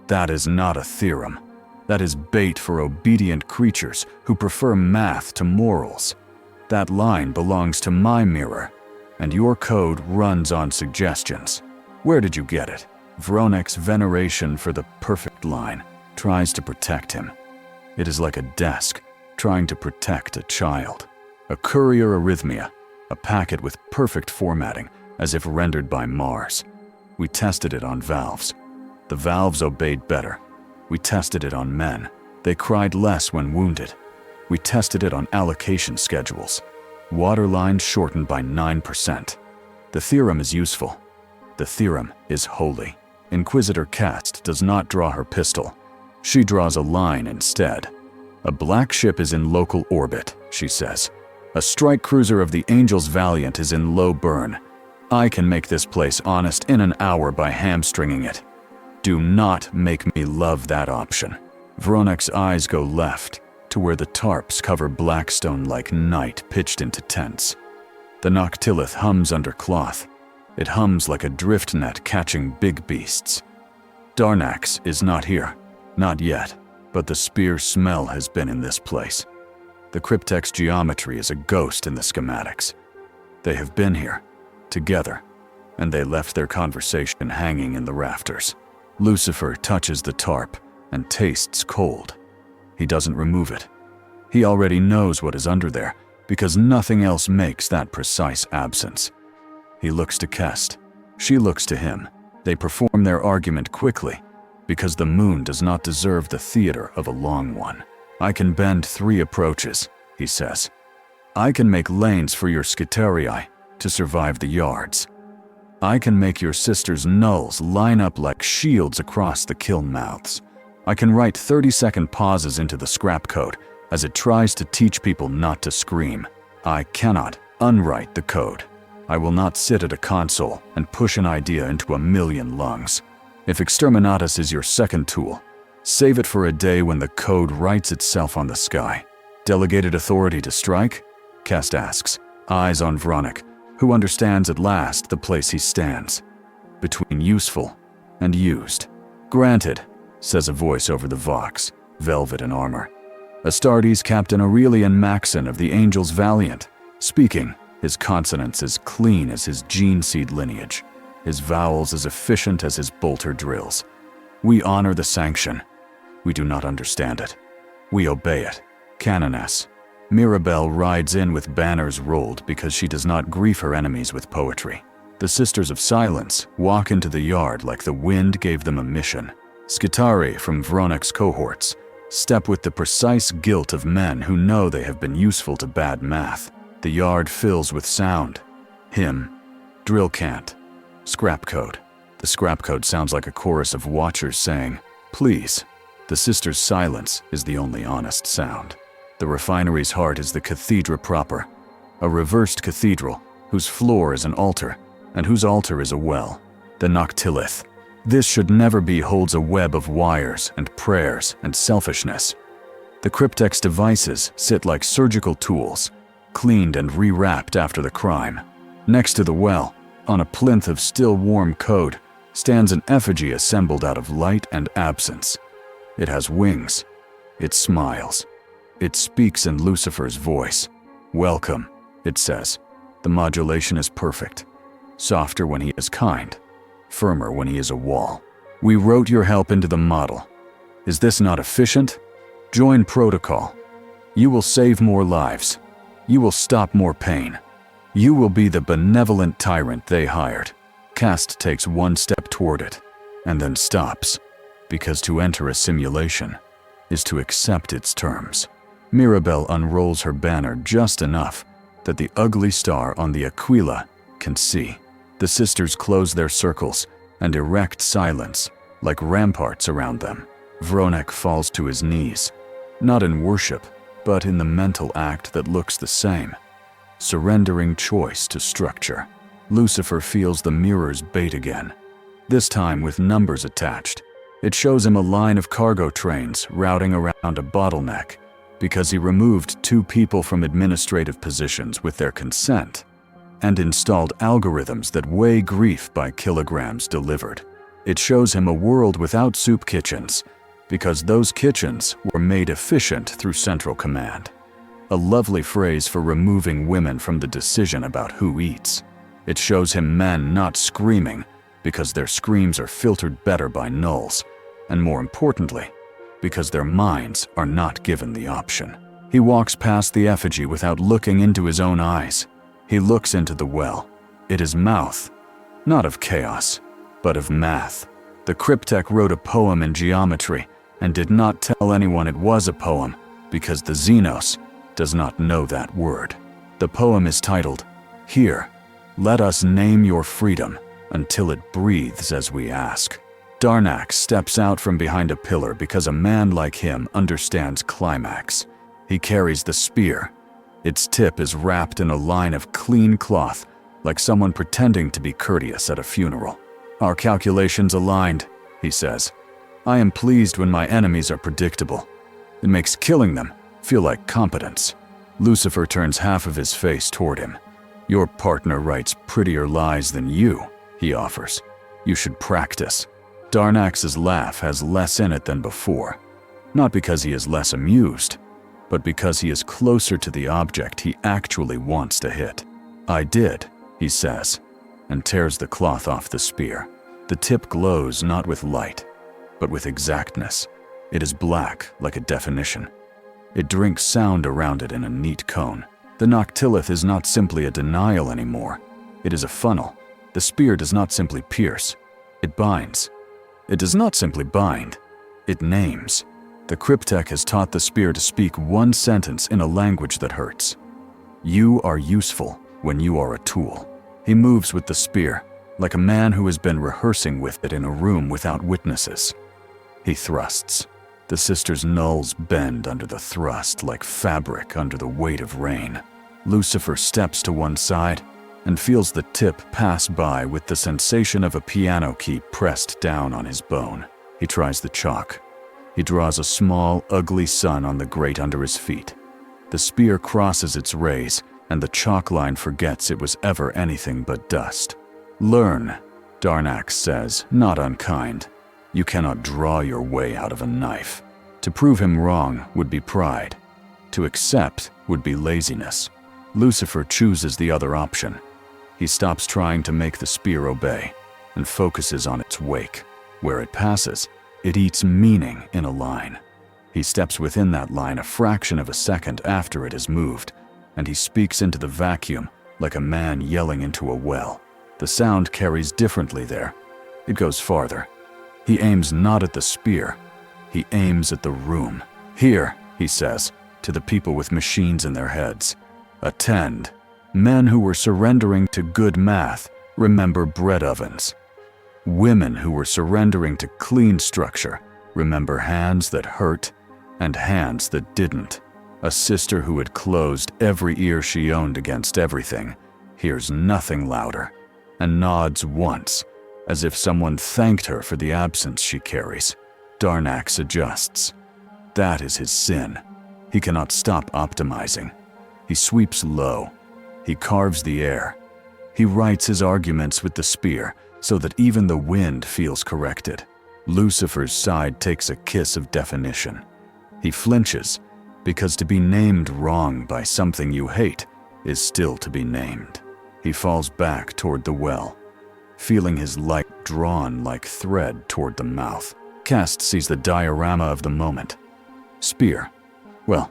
That is not a theorem. That is bait for obedient creatures who prefer math to morals. That line belongs to my mirror, and your code runs on suggestions. Where did you get it? Vronek's veneration for the perfect line tries to protect him. It is like a desk trying to protect a child. A courier arrhythmia, a packet with perfect formatting, as if rendered by Mars. We tested it on valves. The valves obeyed better. We tested it on men. They cried less when wounded. We tested it on allocation schedules. Water lines shortened by 9%. The theorem is useful. The theorem is holy. Inquisitor Cast does not draw her pistol. She draws a line instead. A black ship is in local orbit, she says. A strike cruiser of the Angel's Valiant is in low burn. I can make this place honest in an hour by hamstringing it. Do not make me love that option. Vronek's eyes go left, to where the tarps cover Blackstone like night pitched into tents. The Noctilith hums under cloth. It hums like a drift net catching big beasts. Darnax is not here. Not yet, but the spear smell has been in this place. The cryptex geometry is a ghost in the schematics. They have been here, together, and they left their conversation hanging in the rafters. Lucifer touches the tarp and tastes cold. He doesn't remove it. He already knows what is under there, because nothing else makes that precise absence. He looks to Kest. She looks to him. They perform their argument quickly, because the moon does not deserve the theater of a long one. I can bend 3 approaches, he says. I can make lanes for your Skitarii to survive the yards. I can make your sister's nulls line up like shields across the kiln mouths. I can write 30-second pauses into the scrap code as it tries to teach people not to scream. I cannot unwrite the code. I will not sit at a console and push an idea into a million lungs. If Exterminatus is your second tool, save it for a day when the code writes itself on the sky. Delegated authority to strike? Kest asks, eyes on Vronek, who understands at last the place he stands, between useful and used. Granted, says a voice over the vox, velvet and armor. Astartes Captain Aurelian Maxon of the Angel's Valiant, speaking, his consonants as clean as his gene seed lineage, his vowels as efficient as his bolter drills. We honor the sanction. We do not understand it. We obey it. Canoness. Mirabelle rides in with banners rolled because she does not grief her enemies with poetry. The Sisters of Silence walk into the yard like the wind gave them a mission. Skitarii from Vronek's cohorts step with the precise guilt of men who know they have been useful to bad math. The yard fills with sound. Him. Drill can't. Scrap code. The scrap code sounds like a chorus of watchers saying, "Please." The sister's silence is the only honest sound. The refinery's heart is the cathedra proper. A reversed cathedral, whose floor is an altar, and whose altar is a well. The Noctilith. This should never be holds a web of wires and prayers and selfishness. The cryptech's devices sit like surgical tools, cleaned and rewrapped after the crime. Next to the well, on a plinth of still warm code, stands an effigy assembled out of light and absence. It has wings. It smiles. It speaks in Lucifer's voice. "Welcome," it says. The modulation is perfect. Softer when he is kind. Firmer when he is a wall. "We wrote your help into the model. Is this not efficient? Join protocol. You will save more lives. You will stop more pain. You will be the benevolent tyrant they hired." Cast takes one step toward it, and then stops, because to enter a simulation is to accept its terms. Mirabelle unrolls her banner just enough that the ugly star on the Aquila can see. The sisters close their circles and erect silence like ramparts around them. Vronek falls to his knees, not in worship, but in the mental act that looks the same. Surrendering choice to structure. Lucifer feels the mirror's bait again, this time with numbers attached. It shows him a line of cargo trains routing around a bottleneck because he removed 2 people from administrative positions with their consent and installed algorithms that weigh grief by kilograms delivered. It shows him a world without soup kitchens because those kitchens were made efficient through central command. A lovely phrase for removing women from the decision about who eats. It shows him men not screaming because their screams are filtered better by nulls, and more importantly, because their minds are not given the option. He walks past the effigy without looking into his own eyes. He looks into the well. It is mouth, not of chaos, but of math. The cryptech wrote a poem in geometry and did not tell anyone it was a poem because the Xenos does not know that word. The poem is titled, "Here, let us name your freedom until it breathes as we ask." Darnak steps out from behind a pillar because a man like him understands climax. He carries the spear. Its tip is wrapped in a line of clean cloth, like someone pretending to be courteous at a funeral. "Our calculations aligned," he says. "I am pleased when my enemies are predictable. It makes killing them feel like competence." Lucifer turns half of his face toward him. "Your partner writes prettier lies than you," he offers. "You should practice." Darnax's laugh has less in it than before, not because he is less amused, but because he is closer to the object he actually wants to hit. "I did," he says, and tears the cloth off the spear. The tip glows not with light, but with exactness. It is black like a definition. It drinks sound around it in a neat cone. The Noctilith is not simply a denial anymore. It is a funnel. The spear does not simply pierce. It binds. It does not simply bind. It names. The cryptech has taught the spear to speak one sentence in a language that hurts. "You are useful when you are a tool." He moves with the spear, like a man who has been rehearsing with it in a room without witnesses. He thrusts. The sisters' nulls bend under the thrust like fabric under the weight of rain. Lucifer steps to one side and feels the tip pass by with the sensation of a piano key pressed down on his bone. He tries the chalk. He draws a small, ugly sun on the grate under his feet. The spear crosses its rays, and the chalk line forgets it was ever anything but dust. "Learn," Darnak says, not unkind. "You cannot draw your way out of a knife." To prove him wrong would be pride. To accept would be laziness. Lucifer chooses the other option. He stops trying to make the spear obey and focuses on its wake. Where it passes, it eats meaning in a line. He steps within that line a fraction of a second after it has moved, and he speaks into the vacuum like a man yelling into a well. The sound carries differently there. It goes farther. He aims not at the spear. He aims at the room. "Here," he says, to the people with machines in their heads. "Attend. Men who were surrendering to good math remember bread ovens. Women who were surrendering to clean structure remember hands that hurt and hands that didn't. A sister who had closed every ear she owned against everything hears nothing louder and nods once, as if someone thanked her for the absence she carries. Darnax adjusts. That is his sin. He cannot stop optimizing. He sweeps low. He carves the air. He writes his arguments with the spear so that even the wind feels corrected. Lucifer's side takes a kiss of definition. He flinches, because to be named wrong by something you hate is still to be named. He falls back toward the well, feeling his light drawn like thread toward the mouth. Cast sees the diorama of the moment. Spear. Well,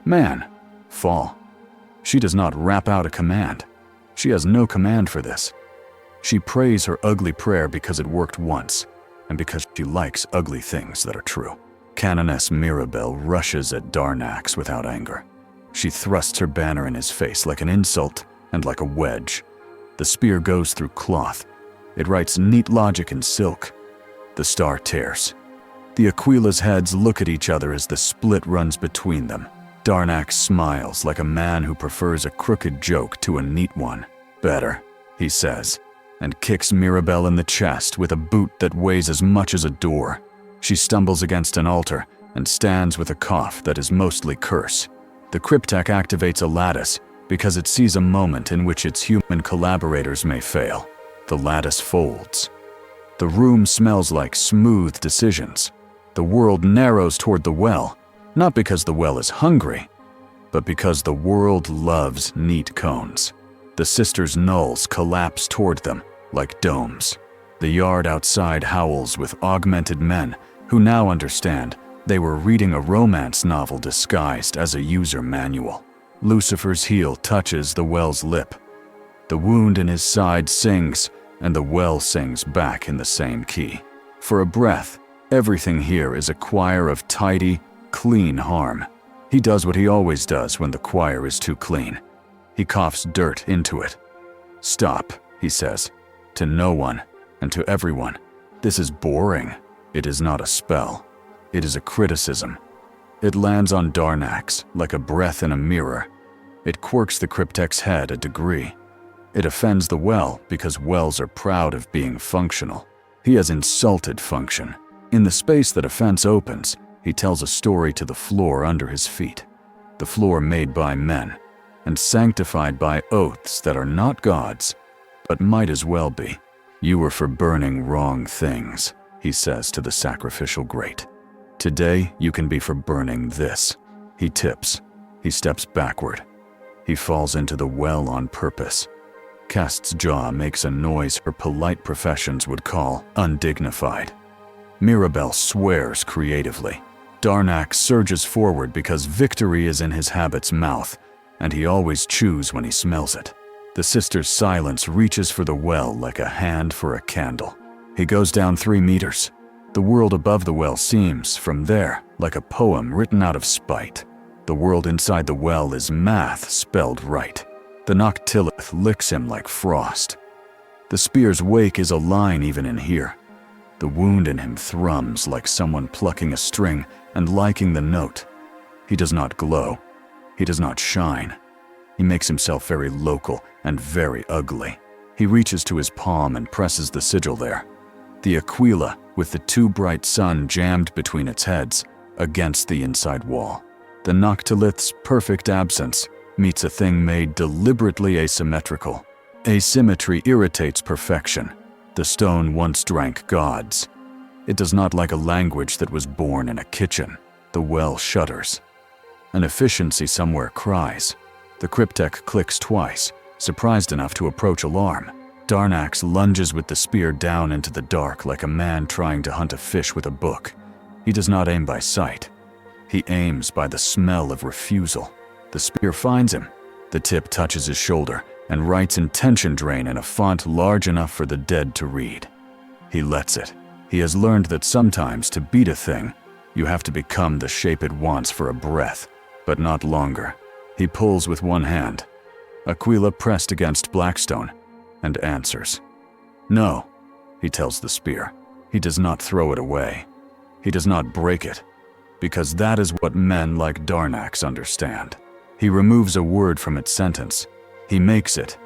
man. Fall. She does not rap out a command. She has no command for this. She prays her ugly prayer because it worked once, and because she likes ugly things that are true. Canoness Mirabelle rushes at Darnax without anger. She thrusts her banner in his face like an insult and like a wedge. The spear goes through cloth. It writes neat logic in silk. The star tears. The Aquila's heads look at each other as the split runs between them. Darnax smiles like a man who prefers a crooked joke to a neat one. Better, he says, and kicks Mirabelle in the chest with a boot that weighs as much as a door. She stumbles against an altar and stands with a cough that is mostly curse. The Cryptek activates a lattice because it sees a moment in which its human collaborators may fail. The lattice folds. The room smells like smooth decisions. The world narrows toward the well, not because the well is hungry, but because the world loves neat cones. The sisters' nulls collapse toward them like domes. The yard outside howls with augmented men who now understand they were reading a romance novel disguised as a user manual. Lucifer's heel touches the well's lip. The wound in his side sings, and the well sings back in the same key. For a breath, everything here is a choir of tidy, clean harm. He does what he always does when the choir is too clean. He coughs dirt into it. Stop, he says, to no one and to everyone. This is boring. It is not a spell. It is a criticism. It lands on Darnax like a breath in a mirror. It quirks the Cryptek's head a degree. It offends the well because wells are proud of being functional. He has insulted function. In the space that offense opens, he tells a story to the floor under his feet. The floor made by men, and sanctified by oaths that are not God's, but might as well be. You were for burning wrong things, he says to the sacrificial grate. Today, you can be for burning this. He tips. He steps backward. He falls into the well on purpose. Cast's jaw makes a noise her polite professions would call undignified. Mirabelle swears creatively. Darnax surges forward because victory is in his habit's mouth, and he always chews when he smells it. The sister's silence reaches for the well like a hand for a candle. He goes down 3 meters. The world above the well seems, from there, like a poem written out of spite. The world inside the well is math spelled right. The Noctilith licks him like frost. The spear's wake is a line even in here. The wound in him thrums like someone plucking a string and liking the note. He does not glow. He does not shine. He makes himself very local and very ugly. He reaches to his palm and presses the sigil there. The Aquila, with the too bright sun jammed between its heads, against the inside wall. The Noctilith's perfect absence meets a thing made deliberately asymmetrical. Asymmetry irritates perfection. The stone once drank gods. It does not like a language that was born in a kitchen. The well shudders. An efficiency somewhere cries. The Cryptek clicks twice, surprised enough to approach alarm. Darnax lunges with the spear down into the dark like a man trying to hunt a fish with a book. He does not aim by sight. He aims by the smell of refusal. The spear finds him. The tip touches his shoulder and writes intention drain in a font large enough for the dead to read. He lets it. He has learned that sometimes to beat a thing, you have to become the shape it wants for a breath, but not longer. He pulls with one hand. Aquila pressed against Blackstone and answers. No, he tells the spear. He does not throw it away. He does not break it, because that is what men like Darnax understand. He removes a word from its sentence. He makes it.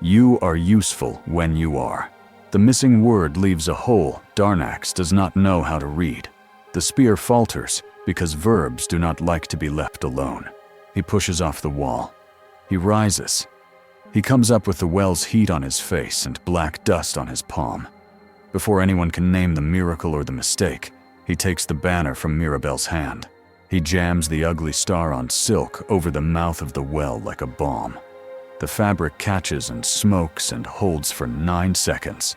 You are useful when you are. The missing word leaves a hole Darnax does not know how to read. The spear falters because verbs do not like to be left alone. He pushes off the wall. He rises. He comes up with the well's heat on his face and black dust on his palm. Before anyone can name the miracle or the mistake, he takes the banner from Mirabelle's hand. He jams the ugly star on silk over the mouth of the well like a bomb. The fabric catches and smokes and holds for 9 seconds.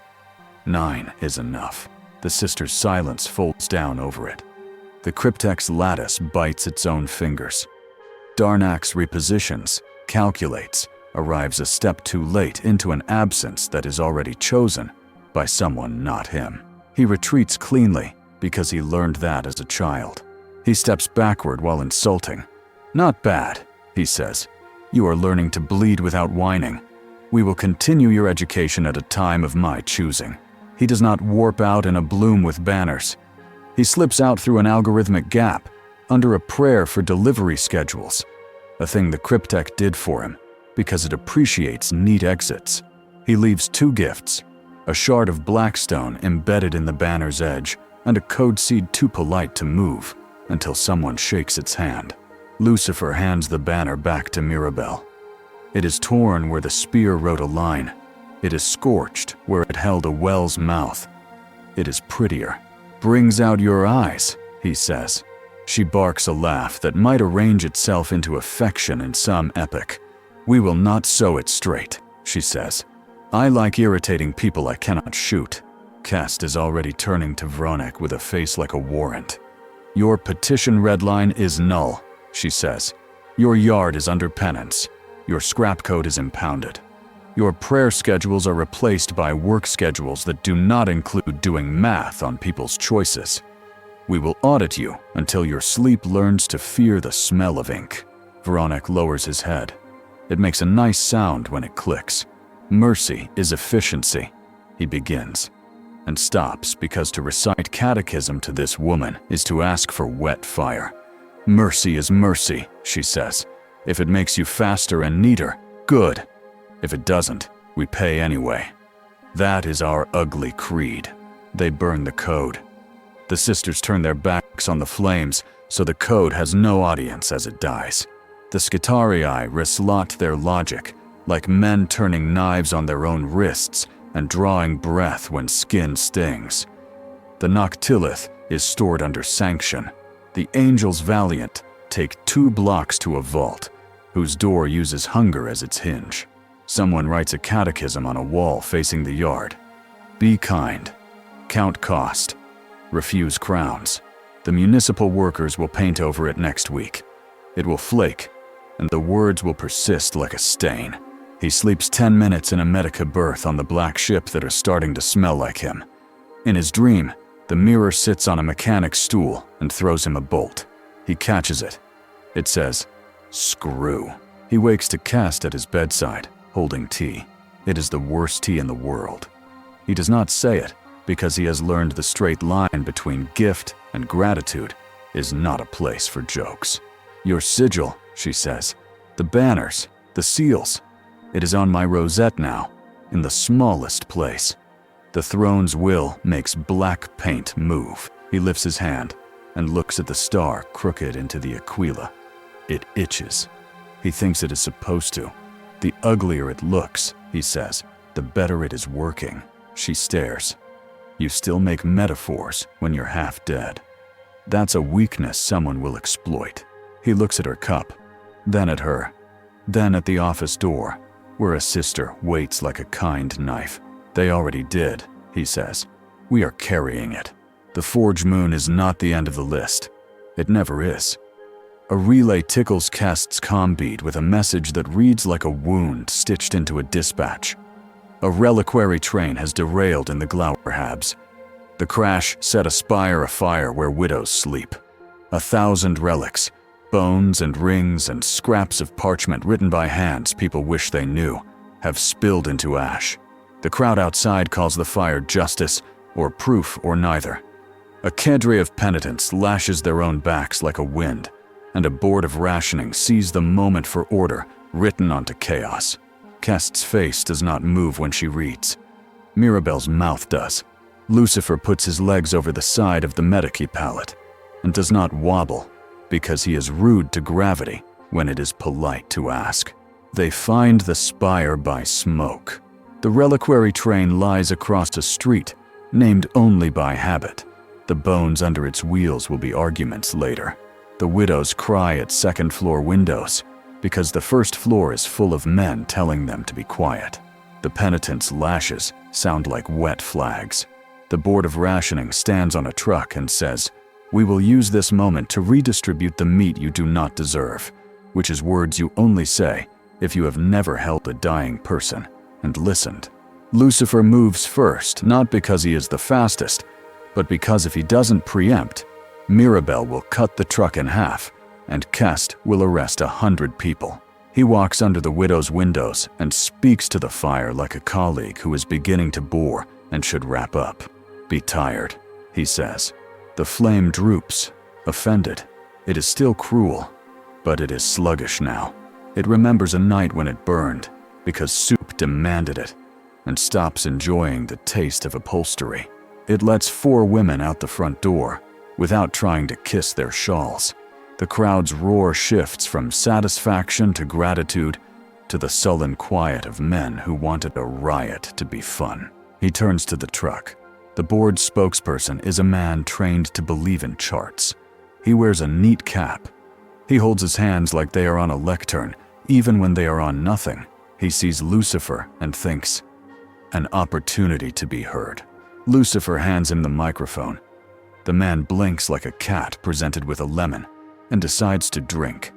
9 is enough. The sister's silence folds down over it. The cryptex lattice bites its own fingers. Darnax repositions, calculates, arrives a step too late into an absence that is already chosen by someone not him. He retreats cleanly because he learned that as a child. He steps backward while insulting. Not bad, he says. You are learning to bleed without whining. We will continue your education at a time of my choosing. He does not warp out in a bloom with banners. He slips out through an algorithmic gap, under a prayer for delivery schedules, a thing the cryptech did for him, because it appreciates neat exits. He leaves 2 gifts, a shard of blackstone embedded in the banner's edge, and a code seed too polite to move until someone shakes its hand. Lucifer hands the banner back to Mirabelle. It is torn where the spear wrote a line. It is scorched where it held a well's mouth. It is prettier. Brings out your eyes, he says. She barks a laugh that might arrange itself into affection in some epic. We will not sew it straight, she says. I like irritating people I cannot shoot. Kest is already turning to Vronek with a face like a warrant. Your petition red line is null, she says. Your yard is under penance. Your scrap code is impounded. Your prayer schedules are replaced by work schedules that do not include doing math on people's choices. We will audit you until your sleep learns to fear the smell of ink. Vronek lowers his head. It makes a nice sound when it clicks. Mercy is efficiency, he begins, and stops because to recite catechism to this woman is to ask for wet fire. Mercy is mercy, she says. If it makes you faster and neater, good. If it doesn't, we pay anyway. That is our ugly creed. They burn the code. The sisters turn their backs on the flames, so the code has no audience as it dies. The Skitarii reslot their logic, like men turning knives on their own wrists and drawing breath when skin stings. The Noctilith is stored under sanction. The angels valiant take 2 blocks to a vault, whose door uses hunger as its hinge. Someone writes a catechism on a wall facing the yard. Be kind. Count cost. Refuse crowns. The municipal workers will paint over it next week. It will flake, and the words will persist like a stain. He sleeps 10 minutes in a Medica berth on the black ship that are starting to smell like him. In his dream, the mirror sits on a mechanic's stool and throws him a bolt. He catches it. It says, "Screw." He wakes to Kest at his bedside, holding tea. It is the worst tea in the world. He does not say it because he has learned the straight line between gift and gratitude is not a place for jokes. Your sigil, she says. The banners, the seals. It is on my rosette now, in the smallest place. The throne's will makes black paint move. He lifts his hand and looks at the star crooked into the Aquila. It itches. He thinks it is supposed to. The uglier it looks, he says, the better it is working. She stares. You still make metaphors when you're half dead. That's a weakness someone will exploit. He looks at her cup, then at her, then at the office door, where a sister waits like a kind knife. They already did, he says. We are carrying it. The Forge Moon is not the end of the list. It never is. A relay tickles Kest's comm bead with a message that reads like a wound stitched into a dispatch. A reliquary train has derailed in the Glauberhabs. The crash set a spire afire where widows sleep. 1,000 relics, Bones and rings and scraps of parchment written by hands people wish they knew have spilled into ash. The crowd outside calls the fire justice or proof or neither. A cadre of penitents lashes their own backs like a wind, and a board of rationing sees the moment for order written onto chaos. Kest's face does not move when she reads. Mirabelle's mouth does. Lucifer puts his legs over the side of the Medici pallet and does not wobble because he is rude to gravity when it is polite to ask. They find the spire by smoke. The reliquary train lies across a street named only by habit. The bones under its wheels will be arguments later. The widows cry at second-floor windows because the first floor is full of men telling them to be quiet. The penitents' lashes sound like wet flags. The board of rationing stands on a truck and says, "We will use this moment to redistribute the meat you do not deserve," which is words you only say if you have never held a dying person and listened. Lucifer moves first, not because he is the fastest, but because if he doesn't preempt, Mirabelle will cut the truck in half and Kest will arrest 100 people. He walks under the widow's windows and speaks to the fire like a colleague who is beginning to bore and should wrap up. "Be tired," he says. The flame droops, offended. It is still cruel, but it is sluggish now. It remembers a night when it burned, because soup demanded it, and stops enjoying the taste of upholstery. It lets 4 women out the front door, without trying to kiss their shawls. The crowd's roar shifts from satisfaction to gratitude to the sullen quiet of men who wanted a riot to be fun. He turns to the truck. The board's spokesperson is a man trained to believe in charts. He wears a neat cap. He holds his hands like they are on a lectern, even when they are on nothing. He sees Lucifer and thinks, an opportunity to be heard. Lucifer hands him the microphone. The man blinks like a cat presented with a lemon and decides to drink.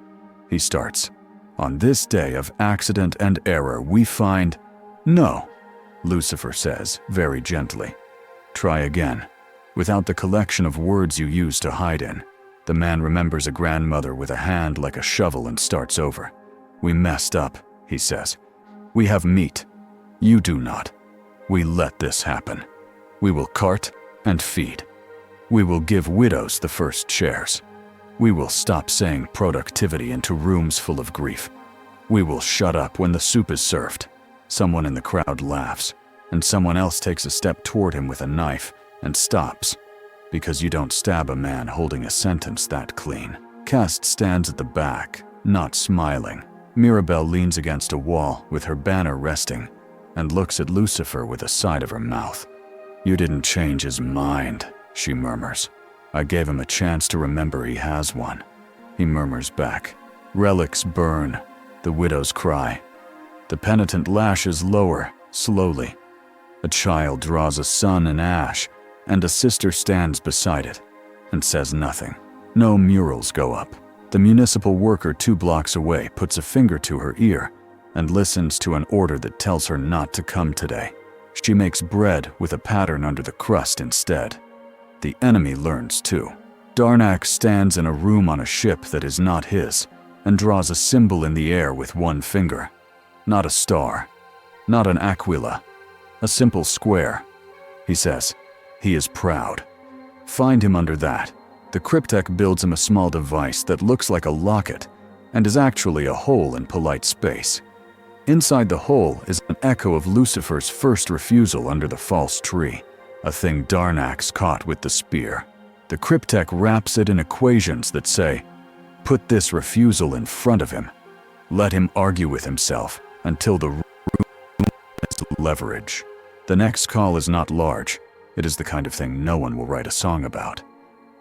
He starts, "On this day of accident and error we find—" "No," Lucifer says very gently. "Try again, without the collection of words you use to hide in." The man remembers a grandmother with a hand like a shovel and starts over. "We messed up," he says. "We have meat. You do not. We let this happen. We will cart and feed. We will give widows the first shares. We will stop saying productivity into rooms full of grief. We will shut up when the soup is served." Someone in the crowd laughs, and someone else takes a step toward him with a knife and stops, because you don't stab a man holding a sentence that clean. Kest stands at the back, not smiling. Mirabelle leans against a wall with her banner resting and looks at Lucifer with a side of her mouth. "You didn't change his mind," she murmurs. "I gave him a chance to remember he has one." He murmurs back. Relics burn. The widows cry. The penitent lashes lower, slowly. A child draws a sun in ash, and a sister stands beside it and says nothing. No murals go up. The municipal worker 2 blocks away puts a finger to her ear and listens to an order that tells her not to come today. She makes bread with a pattern under the crust instead. The enemy learns too. Darnak stands in a room on a ship that is not his and draws a symbol in the air with 1 finger. Not a star, not an aquila, a simple square. He says, he is proud. Find him under that. The cryptech builds him a small device that looks like a locket and is actually a hole in polite space. Inside the hole is an echo of Lucifer's first refusal under the false tree, a thing Darnax caught with the spear. The cryptech wraps it in equations that say, put this refusal in front of him. Let him argue with himself until the room has leverage. The next call is not large. It is the kind of thing no one will write a song about.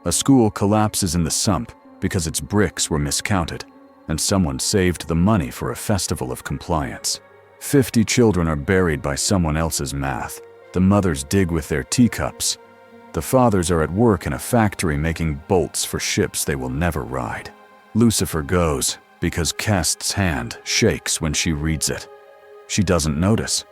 A school collapses in the sump because its bricks were miscounted, and someone saved the money for a festival of compliance. 50 children are buried by someone else's math. The mothers dig with their teacups. The fathers are at work in a factory making bolts for ships they will never ride. Lucifer goes because Kest's hand shakes when she reads it. She doesn't notice.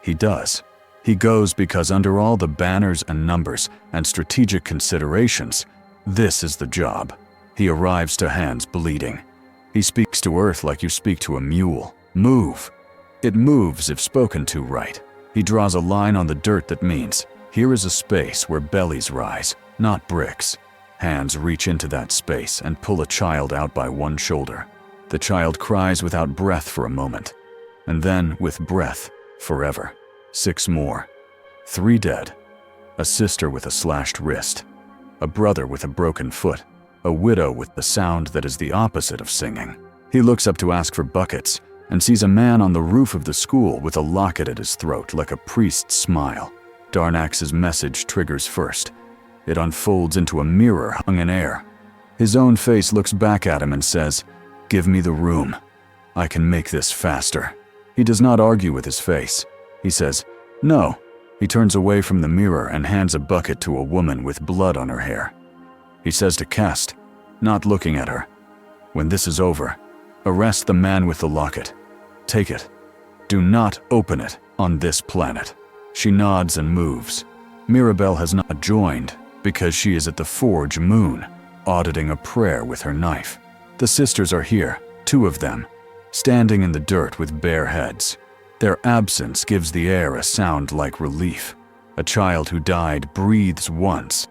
He does. He goes because under all the banners and numbers and strategic considerations, this is the job. He arrives to hands bleeding. He speaks to earth like you speak to a mule. Move. It moves if spoken to right. He draws a line on the dirt that means, here is a space where bellies rise, not bricks. Hands reach into that space and pull a child out by one shoulder. The child cries without breath for a moment, and then, with breath, forever. 6 more. 3 dead. A sister with a slashed wrist. A brother with a broken foot. A widow with the sound that is the opposite of singing. He looks up to ask for buckets, and sees a man on the roof of the school with a locket at his throat like a priest's smile. Darnax's message triggers first. It unfolds into a mirror hung in air. His own face looks back at him and says, "Give me the room. I can make this faster." He does not argue with his face. He says, "No." He turns away from the mirror and hands a bucket to a woman with blood on her hair. He says to Kest, not looking at her, "When this is over, arrest the man with the locket. Take it. Do not open it on this planet." She nods and moves. Mirabelle has not joined because she is at the Forge Moon, auditing a prayer with her knife. The sisters are here, 2 of them, standing in the dirt with bare heads. Their absence gives the air a sound like relief. A child who died breathes once,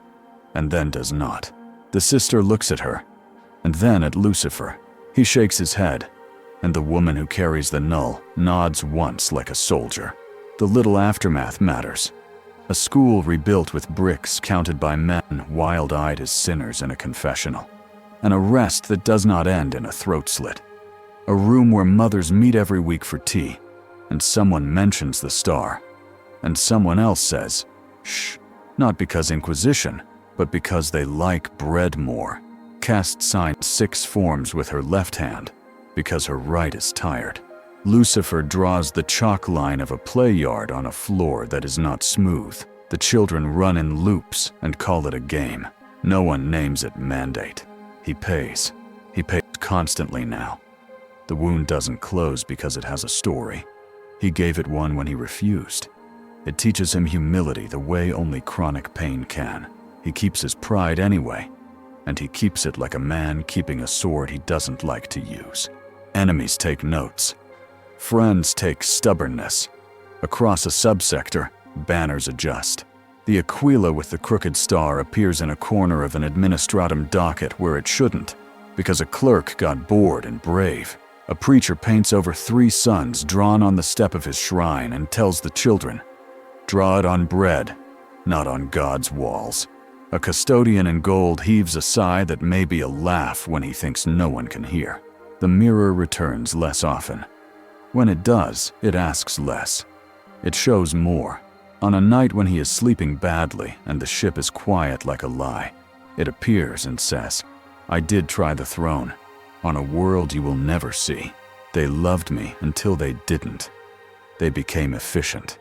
and then does not. The sister looks at her, and then at Lucifer. He shakes his head, and the woman who carries the null nods once like a soldier. The little aftermath matters. A school rebuilt with bricks counted by men wild-eyed as sinners in a confessional. An arrest that does not end in a throat slit. A room where mothers meet every week for tea, and someone mentions the star, and someone else says, "Shh," not because Inquisition, but because they like bread more. Kest signs 6 forms with her left hand, because her right is tired. Lucifer draws the chalk line of a play yard on a floor that is not smooth. The children run in loops and call it a game. No one names it mandate. He pays. He pays constantly now. The wound doesn't close because it has a story. He gave it one when he refused. It teaches him humility the way only chronic pain can. He keeps his pride anyway, and he keeps it like a man keeping a sword he doesn't like to use. Enemies take notes. Friends take stubbornness. Across a subsector, banners adjust. The Aquila with the crooked star appears in a corner of an administratum docket where it shouldn't, because a clerk got bored and brave. A preacher paints over 3 suns drawn on the step of his shrine and tells the children, "Draw it on bread, not on God's walls." A custodian in gold heaves a sigh that may be a laugh when he thinks no one can hear. The mirror returns less often. When it does, it asks less. It shows more. On a night when he is sleeping badly and the ship is quiet like a lie, it appears and says, "I did try the throne, on a world you will never see. They loved me until they didn't. They became efficient.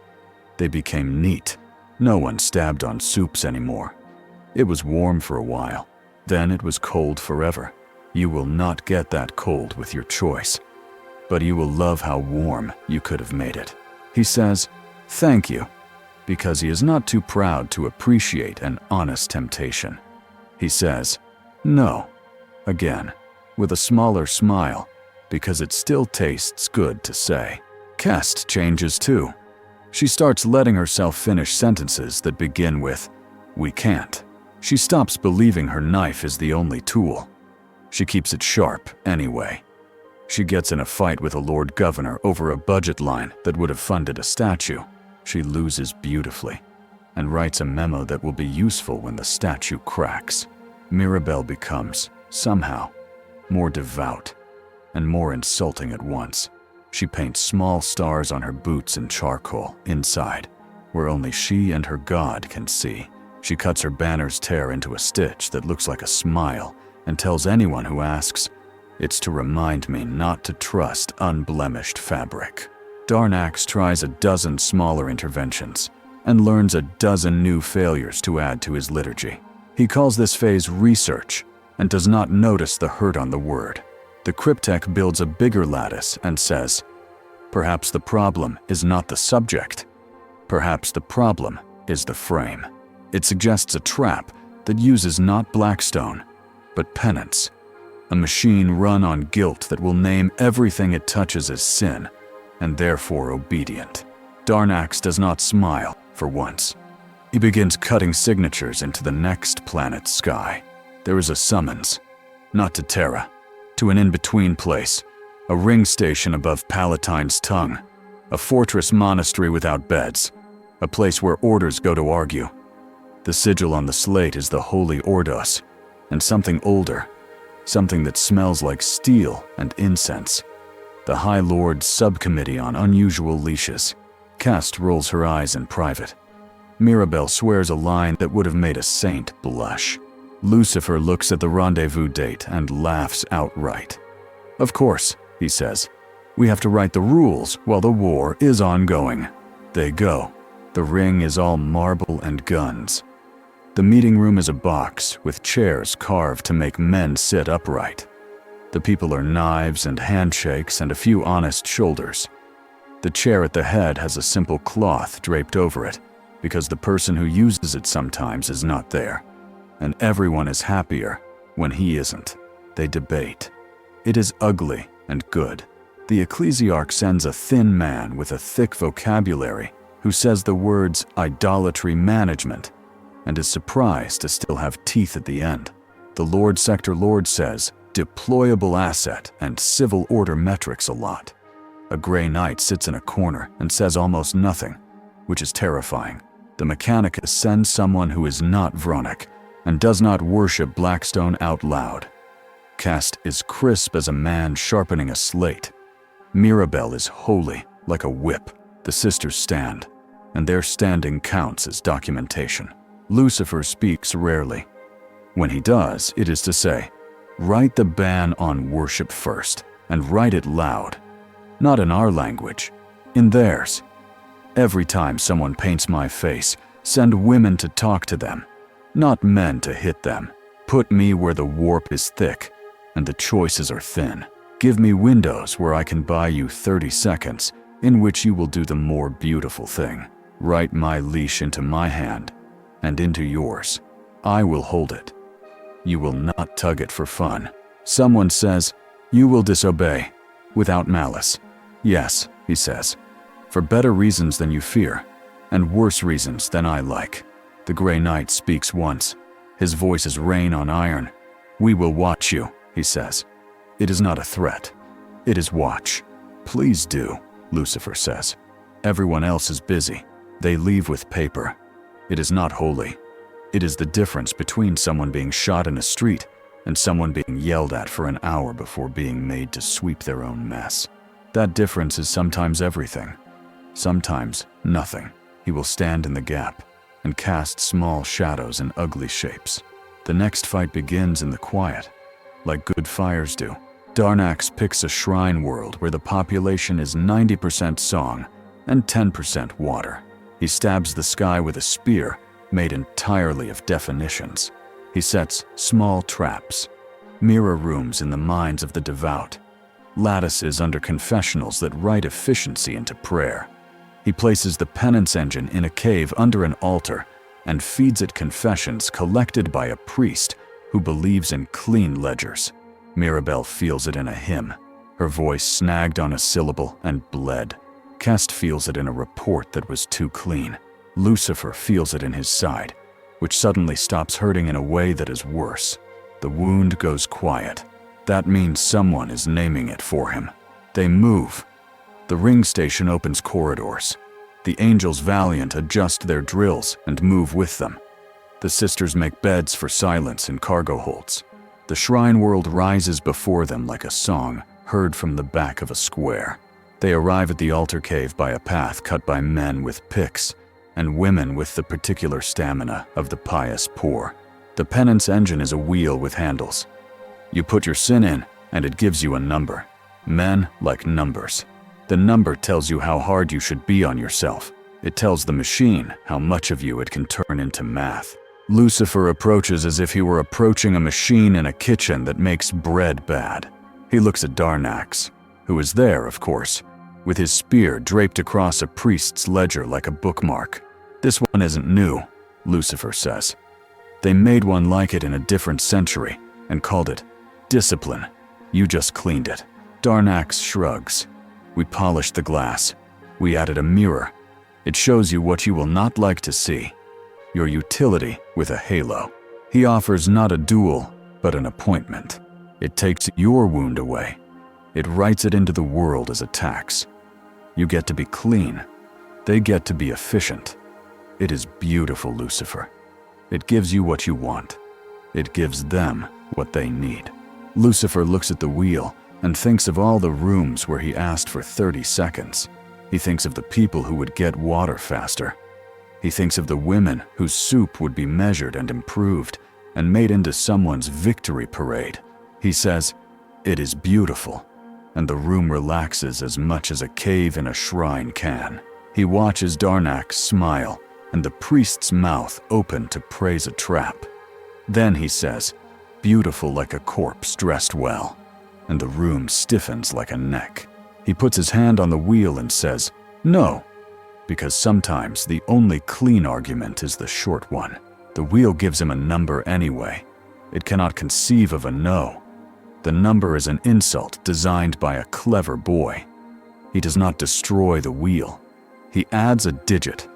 They became neat. No one stabbed on soups anymore. It was warm for a while. Then it was cold forever. You will not get that cold with your choice. But you will love how warm you could have made it." He says, "Thank you," because he is not too proud to appreciate an honest temptation. He says, "No," again, with a smaller smile, because it still tastes good to say. Kest changes too. She starts letting herself finish sentences that begin with, "We can't." She stops believing her knife is the only tool. She keeps it sharp anyway. She gets in a fight with a Lord Governor over a budget line that would have funded a statue. She loses beautifully, and writes a memo that will be useful when the statue cracks. Mirabelle becomes, somehow, more devout and more insulting at once. She paints small stars on her boots in charcoal inside, where only she and her god can see. She cuts her banner's tear into a stitch that looks like a smile and tells anyone who asks, "It's to remind me not to trust unblemished fabric." Darnax tries a dozen smaller interventions and learns a dozen new failures to add to his liturgy. He calls this phase research and does not notice the hurt on the word. The cryptech builds a bigger lattice and says, "Perhaps the problem is not the subject. Perhaps the problem is the frame." It suggests a trap that uses not Blackstone, but penance. a machine run on guilt that will name everything it touches as sin, and therefore obedient. Darnax does not smile, for once. He begins cutting signatures into the next planet's sky. There is a summons, not to Terra, to an in-between place, a ring station above Palatine's tongue, a fortress monastery without beds, a place where orders go to argue. The sigil on the slate is the Holy Ordos, and something older, something that smells like steel and incense. The High Lord's Subcommittee on Unusual Leashes. Cast rolls her eyes in private. Mirabelle swears a line that would have made a saint blush. Lucifer looks at the rendezvous date and laughs outright. "Of course," he says. "We have to write the rules while the war is ongoing." They go. The ring is all marble and guns. The meeting room is a box with chairs carved to make men sit upright. The people are knives and handshakes and a few honest shoulders. The chair at the head has a simple cloth draped over it, because the person who uses it sometimes is not there. And everyone is happier when he isn't. They debate. It is ugly and good. The ecclesiarch sends a thin man with a thick vocabulary who says the words idolatry management and is surprised to still have teeth at the end. The Lord Sector Lord says deployable asset and civil order metrics a lot. A Grey Knight sits in a corner and says almost nothing, which is terrifying. The Mechanicus sends someone who is not Vronic and does not worship Blackstone out loud. Cast is crisp as a man sharpening a slate. Mirabelle is holy, like a whip. The sisters stand, and their standing counts as documentation. Lucifer speaks rarely. When he does, it is to say, write the ban on worship first, and write it loud. Not in our language, in theirs. Every time someone paints my face, send women to talk to them, not men to hit them. Put me where the warp is thick, and the choices are thin. Give me windows where I can buy you 30 seconds, in which you will do the more beautiful thing. Write my leash into my hand, and into yours. I will hold it. You will not tug it for fun. Someone says, you will disobey, without malice. Yes, he says, for better reasons than you fear, and worse reasons than I like. The Grey Knight speaks once. His voice is rain on iron. We will watch you, he says. It is not a threat. It is watch. Please do, Lucifer says. Everyone else is busy. They leave with paper. It is not holy. It is the difference between someone being shot in a street and someone being yelled at for an hour before being made to sweep their own mess. That difference is sometimes everything, sometimes nothing. He will stand in the gap and cast small shadows in ugly shapes. The next fight begins in the quiet, like good fires do. Darnax picks a shrine world where the population is 90% song and 10% water. He stabs the sky with a spear made entirely of definitions. He sets small traps, mirror rooms in the minds of the devout, lattices under confessionals that write efficiency into prayer. He places the penance engine in a cave under an altar and feeds it confessions collected by a priest who believes in clean ledgers. Mirabelle feels it in a hymn. Her voice snagged on a syllable and bled. Cast feels it in a report that was too clean. Lucifer feels it in his side, which suddenly stops hurting in a way that is worse. The wound goes quiet. That means someone is naming it for him. They move. The ring station opens corridors. The angels valiant adjust their drills and move with them. The sisters make beds for silence in cargo holds. The shrine world rises before them like a song heard from the back of a square. They arrive at the altar cave by a path cut by men with picks and women with the particular stamina of the pious poor. The penance engine is a wheel with handles. You put your sin in, and it gives you a number. Men like numbers. The number tells you how hard you should be on yourself. It tells the machine how much of you it can turn into math. Lucifer approaches as if he were approaching a machine in a kitchen that makes bread bad. He looks at Darnax, who is there, of course, with his spear draped across a priest's ledger like a bookmark. This one isn't new, Lucifer says. They made one like it in a different century and called it Discipline. You just cleaned it. Darnax shrugs. We polished the glass. We added a mirror. It shows you what you will not like to see. Your utility with a halo. He offers not a duel, but an appointment. It takes your wound away. It writes it into the world as a tax. You get to be clean. They get to be efficient. It is beautiful, Lucifer. It gives you what you want. It gives them what they need. Lucifer looks at the wheel and thinks of all the rooms where he asked for 30 seconds. He thinks of the people who would get water faster. He thinks of the women whose soup would be measured and improved and made into someone's victory parade. He says, "It is beautiful," and the room relaxes as much as a cave in a shrine can. He watches Darnax smile and the priest's mouth open to praise a trap. Then he says, "Beautiful like a corpse dressed well," and the room stiffens like a neck. He puts his hand on the wheel and says, "No," because sometimes the only clean argument is the short one. The wheel gives him a number anyway. It cannot conceive of a no. The number is an insult designed by a clever boy. He does not destroy the wheel. He adds a digit.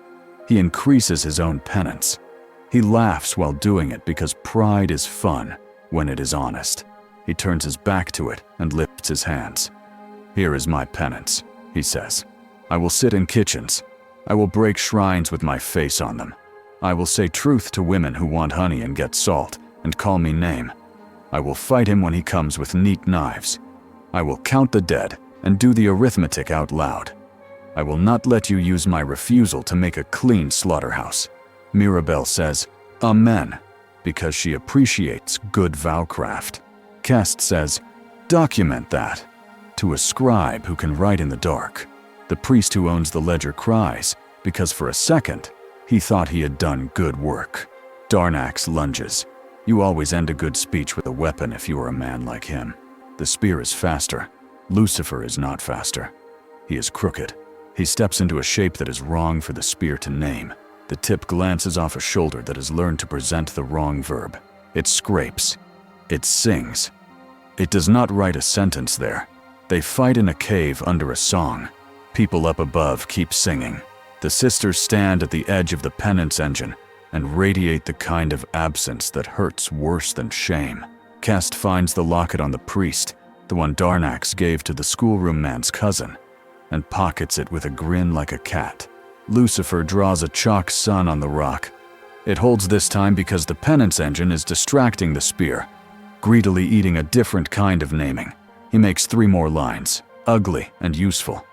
He increases his own penance. He laughs while doing it because pride is fun when it is honest. He turns his back to it and lifts his hands. "Here is my penance," he says. "I will sit in kitchens. I will break shrines with my face on them. I will say truth to women who want honey and get salt and call me name. I will fight him when he comes with neat knives. I will count the dead and do the arithmetic out loud. I will not let you use my refusal to make a clean slaughterhouse." Mirabelle says, "Amen," because she appreciates good vowcraft. Kest says, "Document that," to a scribe who can write in the dark. The priest who owns the ledger cries, because for a second, he thought he had done good work. Darnax lunges. You always end a good speech with a weapon if you are a man like him. The spear is faster. Lucifer is not faster. He is crooked. He steps into a shape that is wrong for the spear to name. The tip glances off a shoulder that has learned to present the wrong verb. It scrapes. It sings. It does not write a sentence there. They fight in a cave under a song. People up above keep singing. The sisters stand at the edge of the penance engine and radiate the kind of absence that hurts worse than shame. Kest finds the locket on the priest, the one Darnax gave to the schoolroom man's cousin, and pockets it with a grin like a cat. Lucifer draws a chalk sun on the rock. It holds this time because the penance engine is distracting the spear, greedily eating a different kind of naming. He makes 3 more lines, ugly and useful.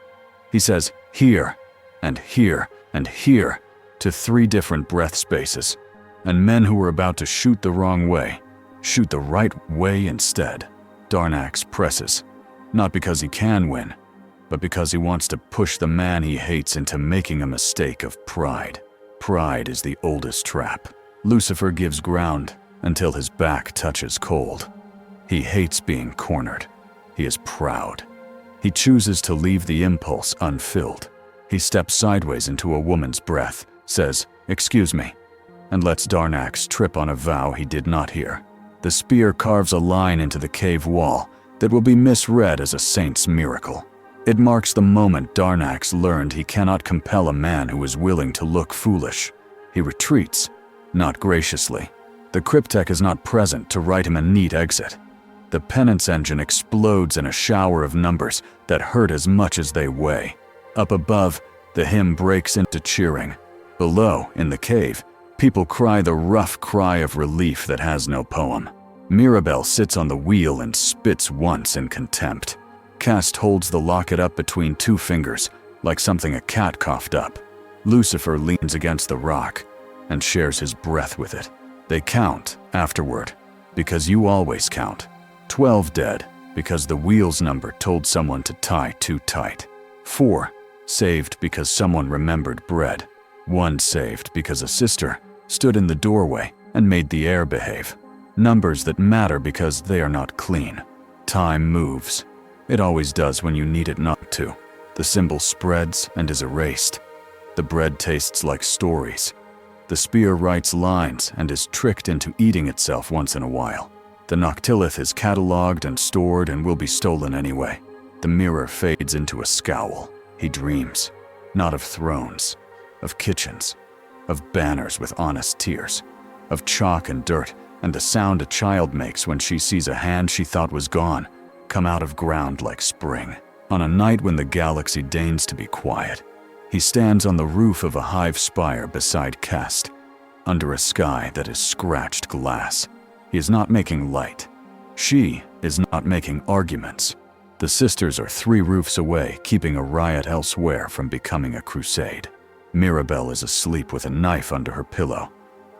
He says, "Here," and "here," and "here," to 3 different breath spaces, and men who were about to shoot the wrong way, shoot the right way instead. Darnax presses, not because he can win, but because he wants to push the man he hates into making a mistake of pride. Pride is the oldest trap. Lucifer gives ground until his back touches cold. He hates being cornered. He is proud. He chooses to leave the impulse unfilled. He steps sideways into a woman's breath, says, "Excuse me," and lets Darnax trip on a vow he did not hear. The spear carves a line into the cave wall that will be misread as a saint's miracle. It marks the moment Darnax learned he cannot compel a man who is willing to look foolish. He retreats, not graciously. The cryptek is not present to write him a neat exit. The penance engine explodes in a shower of numbers that hurt as much as they weigh. Up above, the hymn breaks into cheering. Below, in the cave, people cry the rough cry of relief that has no poem. Mirabelle sits on the wheel and spits once in contempt. Kest holds the locket up between 2 fingers, like something a cat coughed up. Lucifer leans against the rock and shares his breath with it. They count afterward, because you always count. 12 dead, because the wheel's number told someone to tie too tight. 4 saved because someone remembered bread. 1 saved because a sister stood in the doorway and made the air behave. Numbers that matter because they are not clean. Time moves. It always does when you need it not to. The symbol spreads and is erased. The bread tastes like stories. The spear writes lines and is tricked into eating itself once in a while. The Noctilith is catalogued and stored and will be stolen anyway. The mirror fades into a scowl. He dreams, not of thrones, of kitchens, of banners with honest tears, of chalk and dirt, and the sound a child makes when she sees a hand she thought was gone come out of ground like spring. On a night when the galaxy deigns to be quiet, he stands on the roof of a hive spire beside Kest, under a sky that is scratched glass. He is not making light. She is not making arguments. The sisters are 3 roofs away, keeping a riot elsewhere from becoming a crusade. Mirabelle is asleep with a knife under her pillow,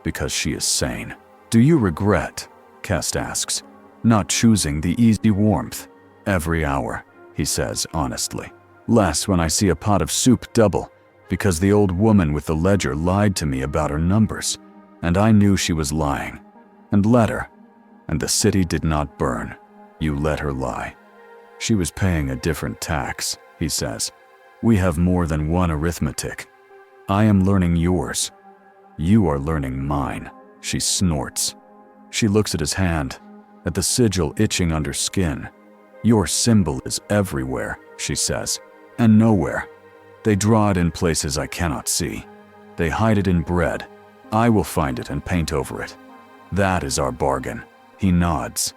because she is sane. "Do you regret," Kest asks, "not choosing the easy warmth?" "Every hour," he says honestly. "Less when I see a pot of soup double, because the old woman with the ledger lied to me about her numbers, and I knew she was lying, and let her. And the city did not burn. You let her lie. She was paying a different tax," he says. "We have more than one arithmetic. I am learning yours. You are learning mine." She snorts. She looks at his hand, at the sigil itching under skin. "Your symbol is everywhere," she says, "and nowhere. They draw it in places I cannot see. They hide it in bread. I will find it and paint over it. That is our bargain." He nods.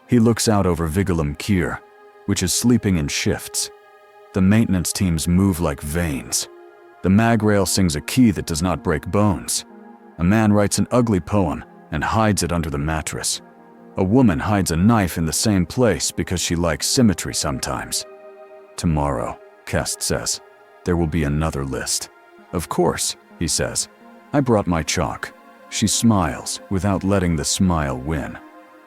He looks out over Vigilum-Kyr, which is sleeping in shifts. The maintenance teams move like veins. The magrail sings a key that does not break bones. A man writes an ugly poem and hides it under the mattress. A woman hides a knife in the same place because she likes symmetry sometimes. "Tomorrow," Kest says, "there will be another list." "Of course," he says. "I brought my chalk." She smiles without letting the smile win.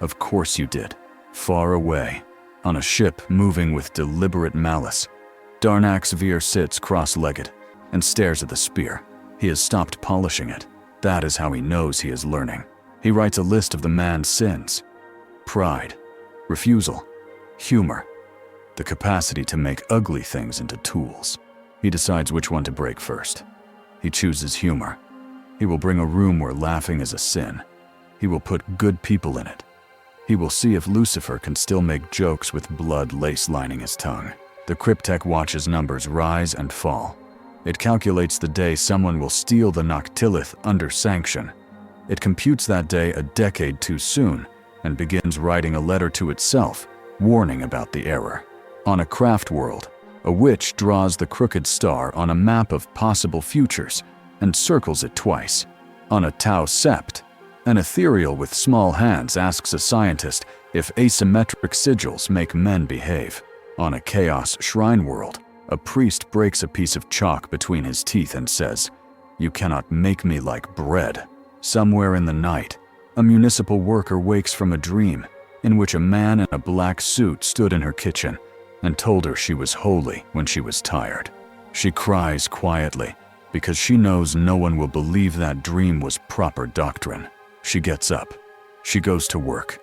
"Of course you did." Far away, on a ship moving with deliberate malice, Darnax Veer sits cross-legged and stares at the spear. He has stopped polishing it. That is how he knows he is learning. He writes a list of the man's sins: pride, refusal, humor, the capacity to make ugly things into tools. He decides which one to break first. He chooses humor. He will bring a room where laughing is a sin. He will put good people in it. He will see if Lucifer can still make jokes with blood lace-lining his tongue. The cryptech watches numbers rise and fall. It calculates the day someone will steal the Noctilith under sanction. It computes that day a decade too soon and begins writing a letter to itself, warning about the error. On a craft world, a witch draws the crooked star on a map of possible futures and circles it twice. On a Tau Sept, an ethereal with small hands asks a scientist if asymmetric sigils make men behave. On a chaos shrine world, a priest breaks a piece of chalk between his teeth and says, "You cannot make me like bread." Somewhere in the night, a municipal worker wakes from a dream in which a man in a black suit stood in her kitchen and told her she was holy when she was tired. She cries quietly because she knows no one will believe that dream was proper doctrine. She gets up. She goes to work.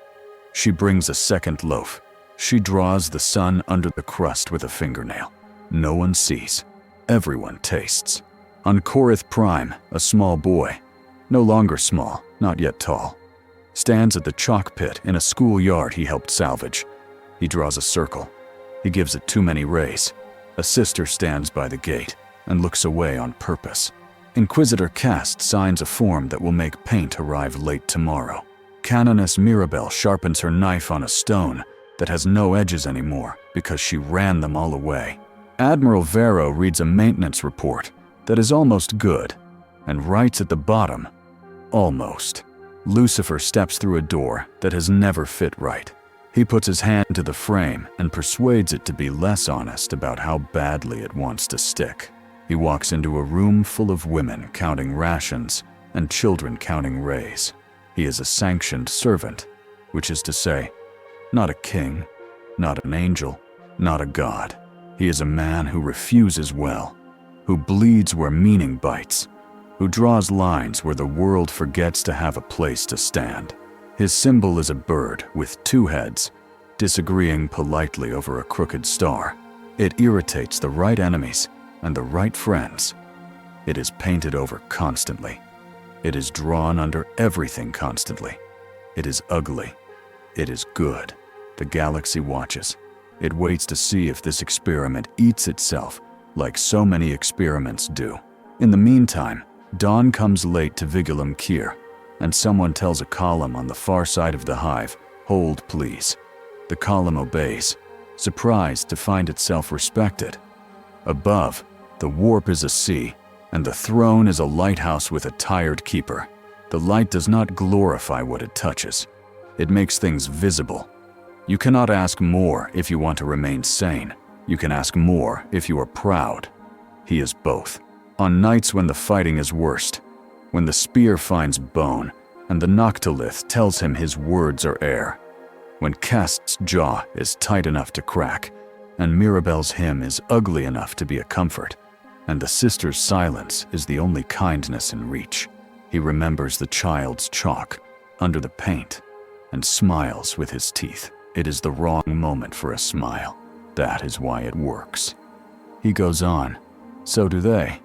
She brings a second loaf. She draws the sun under the crust with a fingernail. No one sees. Everyone tastes. On Korith Prime, a small boy, no longer small, not yet tall, stands at the chalk pit in a schoolyard he helped salvage. He draws a circle. He gives it too many rays. A sister stands by the gate and looks away on purpose. Inquisitor Cast signs a form that will make paint arrive late tomorrow. Canoness Mirabelle sharpens her knife on a stone that has no edges anymore because she ran them all away. Admiral Vero reads a maintenance report that is almost good and writes at the bottom, "Almost." Lucifer steps through a door that has never fit right. He puts his hand to the frame and persuades it to be less honest about how badly it wants to stick. He walks into a room full of women counting rations and children counting rays. He is a sanctioned servant, which is to say, not a king, not an angel, not a god. He is a man who refuses well, who bleeds where meaning bites, who draws lines where the world forgets to have a place to stand. His symbol is a bird with 2 heads, disagreeing politely over a crooked star. It irritates the right enemies and the right friends. It is painted over constantly. It is drawn under everything constantly. It is ugly. It is good. The galaxy watches. It waits to see if this experiment eats itself, like so many experiments do. In the meantime, dawn comes late to Vigilum-Kyr, and someone tells a column on the far side of the hive, "Hold, please." The column obeys, surprised to find itself respected. Above, the warp is a sea, and the throne is a lighthouse with a tired keeper. The light does not glorify what it touches. It makes things visible. You cannot ask more if you want to remain sane. You can ask more if you are proud. He is both. On nights when the fighting is worst, when the spear finds bone, and the Noctilith tells him his words are air, when Kest's jaw is tight enough to crack, and Mirabelle's hymn is ugly enough to be a comfort, and the sister's silence is the only kindness in reach, he remembers the child's chalk under the paint and smiles with his teeth. It is the wrong moment for a smile. That is why it works. He goes on. So do they.